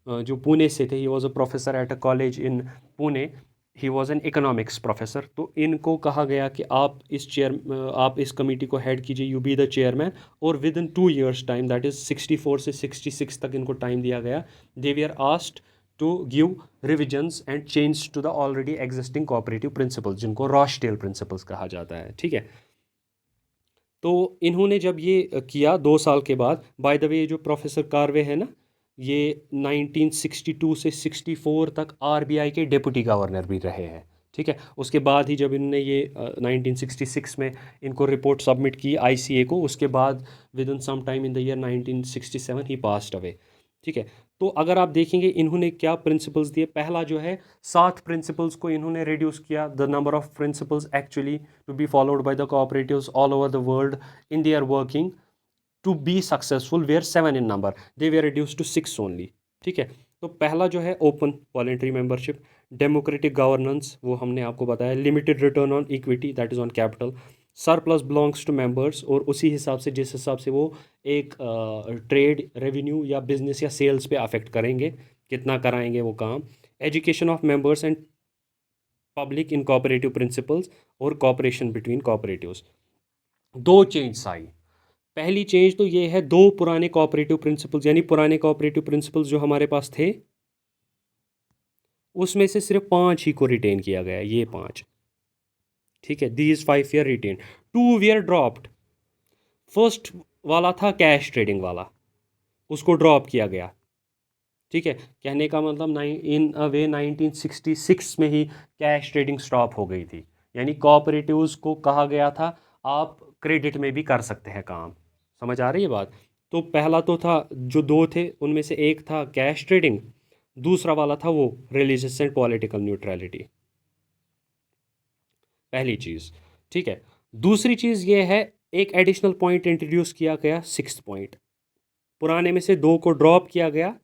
जो पुणे से थे। He was a professor at a college in Pune, he was an economics professor. तो इनको कहा गया कि आप इस कमेटी को हेड कीजिए, यू बी द चेयरमैन, और within 2 years time, that is 64 से 66 तक इनको टाइम दिया गया। They we are asked to give revisions and change to the already existing cooperative principles, जिनको रॉचडेल प्रिंसिपल्स कहा जाता है। ठीक है, तो इन्होंने जब ये किया 2 साल के बाद, बाय द वे जो प्रोफेसर कार्वे है ना, ये 1962 से 64 तक आरबीआई के डिप्टी गवर्नर भी रहे हैं। ठीक है, उसके बाद ही जब इन्होंने ये 1966 में इनको रिपोर्ट सबमिट की आईसीए को, उसके बाद within some time in the year 1967 ही पास्ड अवे। ठीक है, तो अगर आप देखेंगे इन्होंने क्या प्रिंसिपल्स दिए, पहला जो है 7 प्रिंसिपल्स को इन्होंने रिड्यूस किया, the number of principles actually to be followed by the cooperatives all over the world in their working to be successful were 7 in number, they were reduce to 6 only. ठीक है, तो पहला जो है open voluntary membership, democratic governance, वो हमने आपको बताया, limited return on equity that is on capital, surplus belongs to members, और उसी हिसाब से जिस हिसाब से वो एक ट्रेड रेवेन्यू या बिजनेस या सेल्स पे अफेक्ट करेंगे, कितना कराएंगे वो काम, education of members and public in cooperative principles और कॉपरेशन बिटवीन कोऑपरेटिव्स। 2 चेंज आई। पहली चेंज तो ये है, 2 पुराने कोऑपरेटिव प्रिंसिपल्स, यानी पुराने कोऑपरेटिव प्रिंसिपल्स जो हमारे पास थे उसमें से सिर्फ 5 ही को रिटेन किया गया, ये 5। ठीक है, these 5 year retain, 2 were dropped. First वाला था कैश ट्रेडिंग वाला, उसको ड्रॉप किया गया। ठीक है, कहने का मतलब इन अ वे 1966 में ही कैश ट्रेडिंग स्टॉप हो गई थी। यानी कोऑपरेटिव्स को कहा गया था आप क्रेडिट में भी कर सकते हैं काम। समझ आ रही है बात? तो पहला तो था, जो दो थे उनमें से एक था कैश ट्रेडिंग, दूसरा वाला था वो रिलीजियस एंड पॉलिटिकल न्यूट्रलिटी। पहली चीज़। ठीक है, दूसरी चीज़ ये है, एक एडिशनल पॉइंट इंट्रोड्यूस किया गया, सिक्स्थ पॉइंट। पुराने में से दो को ड्रॉप किया गया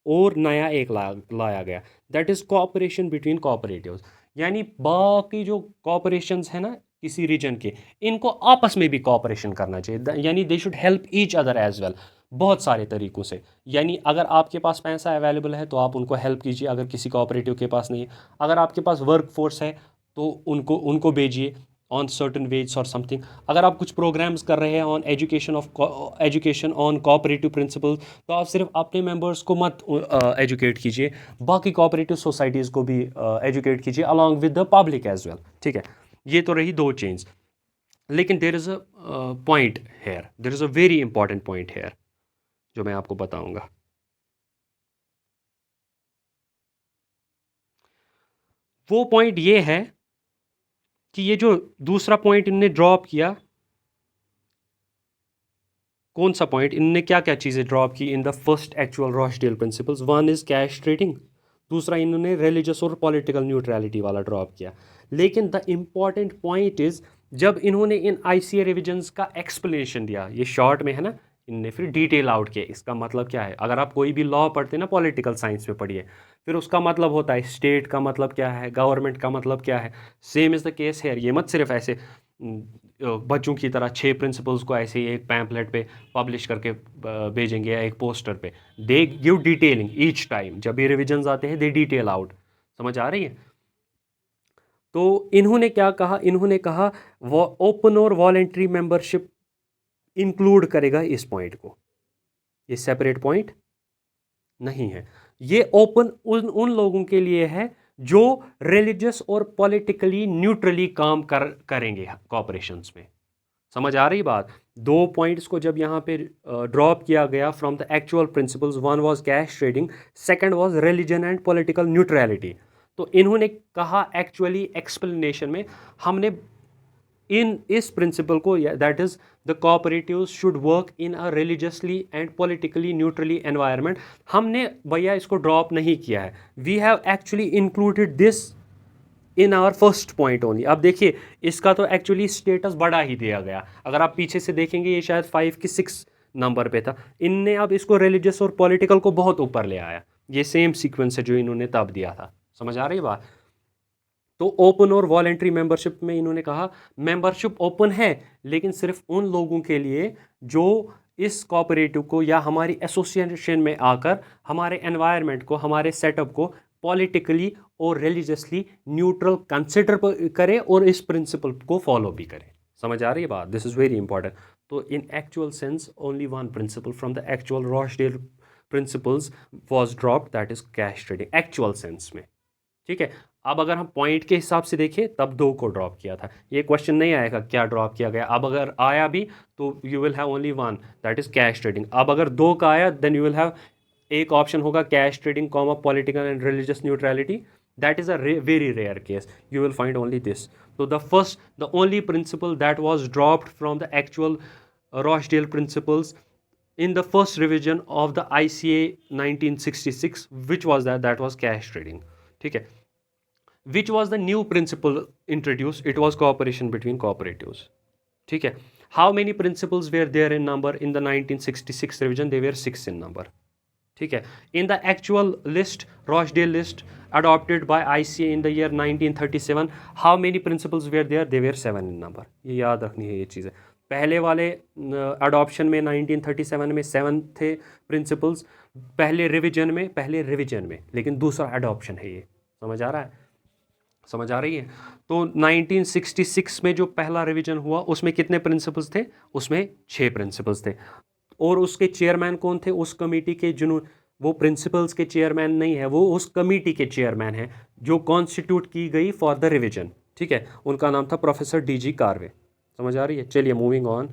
और नया एक लाया गया, that is cooperation between cooperatives. यानी बाकी जो कोऑपरेशंस है ना किसी रीजन के, इनको आपस में भी कोऑपरेशन करना चाहिए, यानी they should help each other as well, बहुत सारे तरीक़ों से। यानी अगर आपके पास पैसा अवेलेबल है तो आप उनको हेल्प कीजिए, अगर किसी कोऑपरेटिव के पास नहीं है। अगर आपके पास वर्क फोर्स है तो उनको उनको भेजिए ऑन सर्टन वेज और समथिंग। अगर आप कुछ प्रोग्राम्स कर रहे हैं on education on cooperative principal, तो आप सिर्फ अपने मेंबर्स को मत एजुकेट कीजिए, बाकी कोऑपरेटिव सोसाइटीज़ को भी एजुकेट कीजिए along with the public as well. ठीक है, ये तो रही दो चेंज। लेकिन there is a point here, there is a very important point here जो मैं आपको बताऊंगा। वो पॉइंट ये है कि ये जो दूसरा पॉइंट इनने ड्रॉप किया, कौन सा पॉइंट, इनने क्या क्या चीज़ें ड्रॉप की in the first actual Rochdale principles? One is cash trading, दूसरा इन्होंने रिलीजियस और पॉलिटिकल न्यूट्रलिटी वाला ड्रॉप किया। लेकिन द इम्पॉर्टेंट पॉइंट इज़, जब इन्होंने इन आईसीए रिविजन्स का एक्सप्लेनेशन दिया, ये शॉर्ट में है ना, इनने फिर डिटेल आउट किया इसका मतलब क्या है। अगर आप कोई भी लॉ पढ़ते ना, पॉलिटिकल साइंस में पढ़िए, फिर उसका मतलब होता है स्टेट का मतलब क्या है, गवर्नमेंट का मतलब क्या है। सेम इज़ द केस है, ये मत सिर्फ ऐसे बच्चों की तरह 6 प्रिंसिपल्स को ऐसे ही एक पैम्पलेट पे पब्लिश करके भेजेंगे या एक पोस्टर पे। They give detailing each time, जब भी रिविजन्स आते हैं दे डिटेल आउट। समझ आ रही है? तो इन्होंने क्या कहा, इन्होंने कहा वो ओपन और वॉलेंट्री मेंबरशिप इंक्लूड करेगा इस पॉइंट को, ये सेपरेट पॉइंट नहीं है। ये ओपन उन लोगों के लिए है जो रिलीजियस और पॉलिटिकली न्यूट्रली काम करेंगे कॉपरेशंस में। समझ आ रही बात? दो पॉइंट्स को जब यहाँ पे ड्रॉप किया गया from the actual principles, one was cash trading, second was religion and political neutrality. तो इन्होंने कहा एक्चुअली एक्सप्लेनेशन में, हमने इन इस प्रिंसिपल को, that is the cooperatives should work in a religiously and politically neutrally environment, हमने भैया इसको ड्रॉप नहीं किया है। We have actually included this in our first point only. अब देखिए, इसका तो एक्चुअली स्टेटस बढ़ा ही दिया गया। अगर आप पीछे से देखेंगे ये शायद 5 की 6 नंबर पे था, इनने अब इसको रिलीजियस और पॉलिटिकल को बहुत ऊपर ले आया। ये सेम सीक्वेंस है जो इन्होंने तब दिया था। समझ आ रही बात? तो ओपन और वॉलेंट्री मेंबरशिप में इन्होंने कहा मेंबरशिप ओपन है, लेकिन सिर्फ उन लोगों के लिए जो इस कोऑपरेटिव को या हमारी एसोसिएशन में आकर हमारे एनवायरनमेंट को, हमारे सेटअप को पॉलिटिकली और रिलीजियसली न्यूट्रल कंसिडर करे और इस प्रिंसिपल को फॉलो भी करे। समझ आ रही है बात? This is very important. तो in actual sense only one principle from the actual Rochdale principles was dropped, that is cash trading, actual sense में। ठीक है, अब अगर हम पॉइंट के हिसाब से देखें तब दो को ड्रॉप किया था। ये क्वेश्चन नहीं आएगा क्या ड्रॉप किया गया, अब अगर आया भी तो you will have only one, that is cash trading. अब अगर दो का आया देन यू विल हैव एक ऑप्शन होगा cash trading comma political and religious neutrality, that is a very rare case, you will find only this. तो the only principle that was dropped from the actual Rochdale principles in the first revision of the ICA 1966, which was that was cash trading. ठीक है, which was the new principle introduced? It was cooperation between cooperatives. ठीक है, how many principles were there in number in the 1966 revision? They were 6 in number. ठीक है, in the actual list, Rochdale list adopted by ICA in the year 1937, how many principles were there? They were 7 in number. ये याद रखनी है ये चीज़ें। पहले वाले अडॉप्शन में 1937 में 7 थे प्रिंसिपल्स, पहले रिवीजन में, लेकिन दूसरा अडॉप्शन है ये। समझ आ रहा है? समझ आ रही है? तो 1966 में जो पहला रिवीजन हुआ उसमें कितने प्रिंसिपल्स थे? उसमें 6 प्रिंसिपल्स थे। और उसके चेयरमैन कौन थे उस कमेटी के? वो प्रिंसिपल्स के चेयरमैन नहीं है, वो उस कमेटी के चेयरमैन हैं जो कॉन्स्टिट्यूट की गई फॉर द रिवीजन। ठीक है, उनका नाम था प्रोफेसर डी जी कार्वे। समझ आ रही है? चलिए मूविंग ऑन।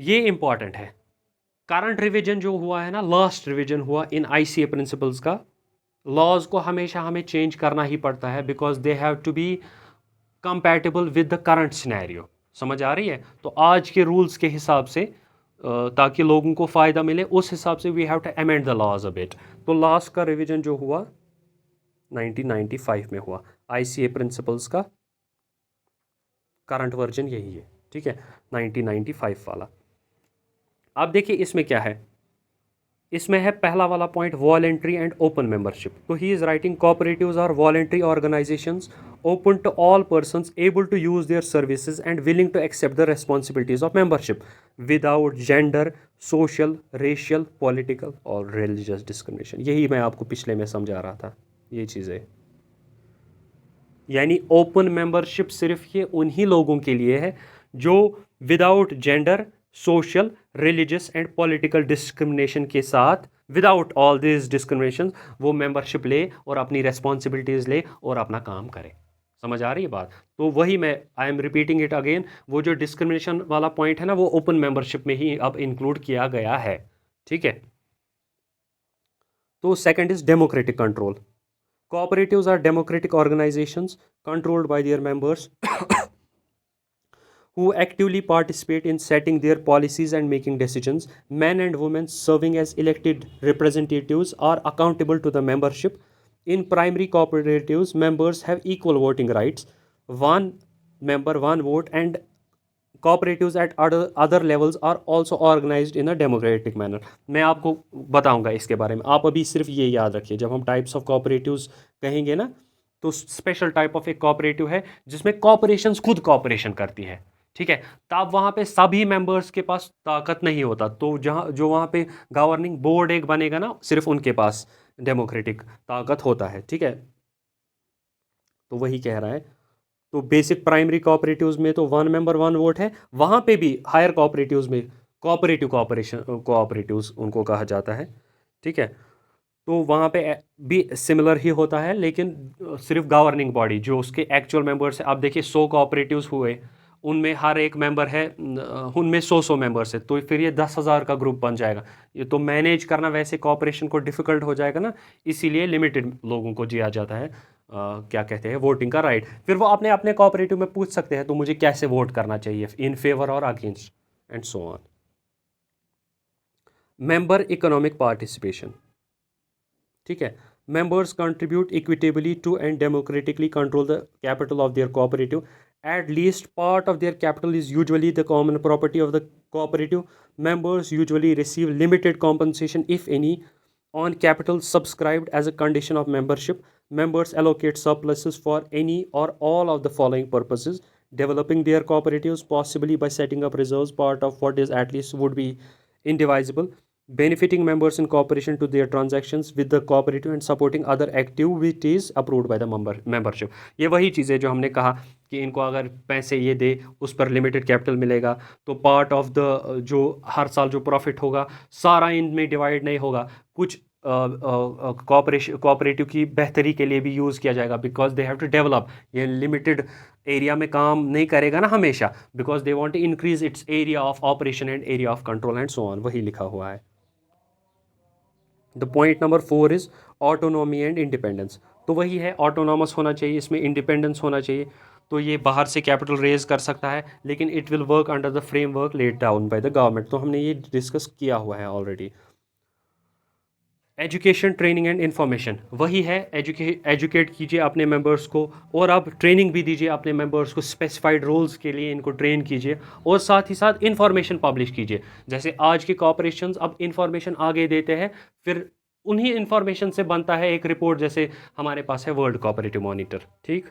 ये इंपॉर्टेंट है। करंट रिवीजन जो हुआ है ना, लास्ट रिवीजन हुआ इन आईसीए प्रिंसिपल्स का, लॉज को हमेशा हमें चेंज करना ही पड़ता है because they have to be compatible with the current scenario. समझ आ रही है? तो आज के रूल्स के हिसाब से ताकि लोगों को फ़ायदा मिले, उस हिसाब से we have to amend the laws a bit. तो लास्ट का रिवीजन जो हुआ 1995 में हुआ आईसीए प्रिंसिपल्स का, करंट वर्जन यही है, ठीक है, 1995 वाला। अब देखिए इसमें क्या है, इसमें है पहला वाला point, voluntary and open membership. तो he is writing cooperatives are voluntary organisations open to all persons able to use their services and willing to accept the responsibilities of membership without gender, social, racial, political और religious discrimination। यही मैं आपको पिछले में समझा रहा था, ये चीज़ें। यानी ओपन मेंबरशिप सिर्फ ये उन्हीं लोगों के लिए है जो without gender, social, religious and political discrimination के साथ, विदाउट ऑल दिस डिस्क्रिमिनेशन, वो मेंबरशिप ले और अपनी रेस्पॉन्सिबिलिटीज़ ले और अपना काम करे। समझ आ रही है बात? तो वही मैं I am repeating it again, वो जो डिस्क्रिमिनेशन वाला पॉइंट है ना, वो ओपन मेंबरशिप में ही अब इंक्लूड किया गया है, ठीक है। तो second is democratic control. Cooperatives are democratic organizations controlled by their members who actively participate in setting their policies and making decisions. Men and women serving as elected representatives are accountable to the membership. In primary cooperatives, members have equal voting rights, one member, one vote, and cooperatives at other levels are also organized in a democratic manner। मैं आपको बताऊंगा इसके बारे में, आप अभी सिर्फ ये याद रखिए, जब हम टाइप्स ऑफ कॉपरेटिव्स कहेंगे ना, तो स्पेशल टाइप ऑफ एक कॉपरेटिव है जिसमें कॉपरेशंस खुद कॉपरेशन करती है, ठीक है। तब वहाँ पे सभी मेंबर्स के पास ताकत नहीं होता, तो जहाँ जो वहाँ पे गवर्निंग बोर्ड एक बनेगा ना, सिर्फ उनके पास डेमोक्रेटिक ताकत होता है, ठीक है। तो वही कह रहा है। तो बेसिक प्राइमरी कोऑपरेटिव्स में तो वन मेंबर वन वोट है, वहाँ पे भी हायर कोऑपरेटिव्स में कोऑपरेटिव कोऑपरेटिव्स उनको कहा जाता है, ठीक है। तो वहाँ पे भी सिमिलर ही होता है, लेकिन सिर्फ गवर्निंग बॉडी जो उसके एक्चुअल मेंबर्स है। आप देखिए 100 कोऑपरेटिव्स हुए, उनमें हर एक मेंबर है, उनमें 100 मेंबर्स है, तो फिर ये 10,000 का ग्रुप बन जाएगा। ये तो मैनेज करना वैसे कॉपरेशन को डिफ़िकल्ट हो जाएगा ना, इसीलिए लिमिटेड लोगों को दिया जाता है क्या कहते हैं, वोटिंग का राइट। फिर वो अपने अपने कोऑपरेटिव में पूछ सकते हैं तो मुझे कैसे वोट करना चाहिए, इन फेवर और against and so on. Member economic participation, ठीक है। Members contribute equitably to and democratically control the capital of their cooperative. At least part of their capital is usually the common property of the cooperative. Members usually receive limited compensation, if any, on capital subscribed as a condition of membership. Members allocate surpluses for any or all of the following purposes: developing their cooperatives, possibly by setting up reserves, part of what is at least would be indivisible, benefiting members in cooperation to their transactions with the cooperative, and supporting other activities approved by the membership। ये वही चीज़ है जो हमने कहा कि इनको अगर पैसे ये दे, उस पर लिमिटेड कैपिटल मिलेगा, तो पार्ट ऑफ द जो हर साल जो प्रॉफिट होगा सारा इनमें डिवाइड नहीं होगा, कुछ कोऑपरेटिव की बेहतरी के लिए भी यूज़ किया जाएगा, because they have to develop. ये लिमिटेड एरिया में काम नहीं करेगा ना हमेशा, because they want to increase its area of operation and area of control and so on, वही लिखा हुआ है। The point number 4 is autonomy and independence. तो वही है, ऑटोनॉमस होना चाहिए, इसमें इंडिपेंडेंस होना चाहिए। तो ये बाहर से कैपिटल रेज कर सकता है, लेकिन it will work under the framework laid down by the government. तो हमने ये डिस्कस किया हुआ है already. Education, training and information, वही है, एजुकेट कीजिए अपने मेंबर्स को, और अब ट्रेनिंग भी दीजिए अपने मेंबर्स को, स्पेसिफाइड रोल्स के लिए इनको ट्रेन कीजिए, और साथ ही साथ इन्फॉर्मेशन पब्लिश कीजिए। जैसे आज के कॉर्पोरेशंस अब इन्फॉर्मेशन आगे देते हैं, फिर उन्हीं इन्फॉर्मेशन से बनता है एक रिपोर्ट, जैसे हमारे पास है वर्ल्ड कोऑपरेटिव मॉनिटर, ठीक।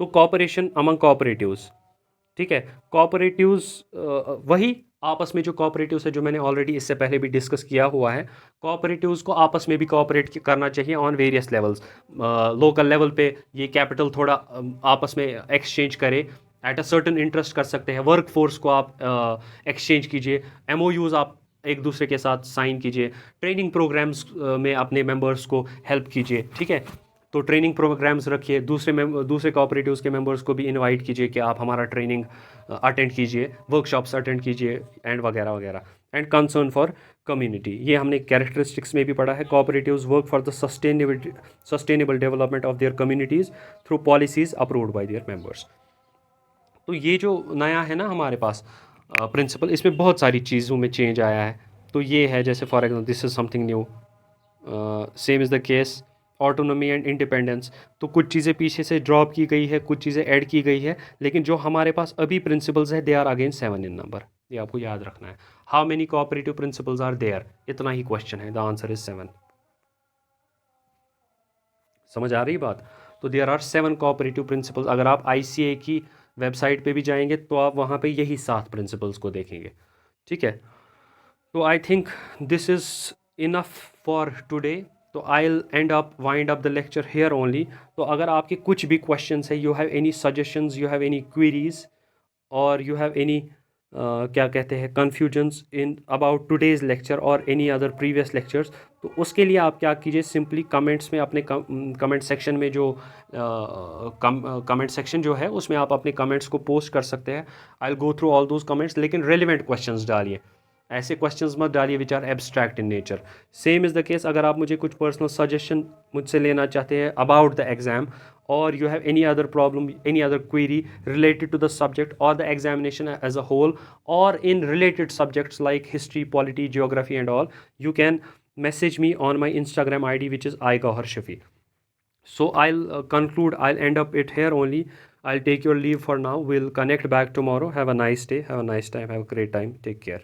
तो कॉपरेशन अमंग कोऑपरेटिव्स, ठीक है। कोऑपरेटिव्स वही आपस में जो कोऑपरेटिव्स है, जो मैंने ऑलरेडी इससे पहले भी डिस्कस किया हुआ है, कोऑपरेटिव्स को आपस में भी कोऑपरेट करना चाहिए on various levels. Local level पे ये कैपिटल थोड़ा आपस में एक्सचेंज करे, एट अ सर्टन इंटरेस्ट कर सकते हैं। वर्क फोर्स को आप एक्सचेंज कीजिए, एमओयूज़ आप एक दूसरे के साथ साइन कीजिए, ट्रेनिंग प्रोग्राम्स में अपने मेंबर्स को हेल्प कीजिए, ठीक है। तो ट्रेनिंग प्रोग्राम्स रखिए, दूसरे कोऑपरेटिव्स के मेंबर्स को भी इनवाइट कीजिए कि आप हमारा ट्रेनिंग अटेंड कीजिए, वर्कशॉप्स अटेंड कीजिए एंड वगैरह वगैरह। एंड कंसर्न फॉर कम्युनिटी, ये हमने कैरेक्टरिस्टिक्स में भी पढ़ा है। Cooperatives work for the sustainable development of their communities through policies approved by there members. तो ये जो नया है ना हमारे पास प्रिंसिपल, इसमें बहुत सारी चीज़ों में चेंज आया है। तो ये है, जैसे for example this is something new, same is the case autonomy and independence. तो कुछ चीज़ें पीछे से ड्रॉप की गई है, कुछ चीज़ें ऐड की गई है, लेकिन जो हमारे पास अभी प्रिंसिपल्स है they are again 7 in number. ये आपको याद रखना है। How many cooperative principles are there, इतना ही क्वेश्चन है, द आंसर इज 7। समझ आ रही बात? तो देयर आर 7 कोऑपरेटिव प्रिंसिपल्स। अगर आप आईसीए की वेबसाइट पे भी जाएंगे तो आप वहाँ पे यही 7 प्रिंसिपल्स को देखेंगे। ठीक है, तो I think this is enough for today. तो I end up wind up the lecture here only. तो अगर आपके कुछ भी क्वेश्चंस है, you have any suggestions, you have any queries, और यू हैव एनी क्या कहते हैं confusions in about today's lecture और एनी अदर प्रीवियस लेक्चर्स, तो उसके लिए आप क्या कीजिए, सिंपली कमेंट्स में अपने कमेंट सेक्शन में जो कमेंट सेक्शन जो है उसमें आप अपने कमेंट्स को पोस्ट कर सकते हैं। I will go through all those comments, लेकिन रेलिवेंट क्वेश्चंस डालिए, ऐसे क्वेश्चंस मत डालिए which are abstract in nature. Same is the case अगर आप मुझे कुछ पर्सनल सजेशन मुझसे लेना चाहते हैं about the exam, or you have any other problem, any other query related to the subject or the examination as a whole, or in related subjects like history, polity, geography and all, you can message me on my Instagram ID, which is igauharshafi. So I'll end up it here only. I'll take your leave for now. We'll connect back tomorrow. Have a nice day, have a nice time, have a great time, take care.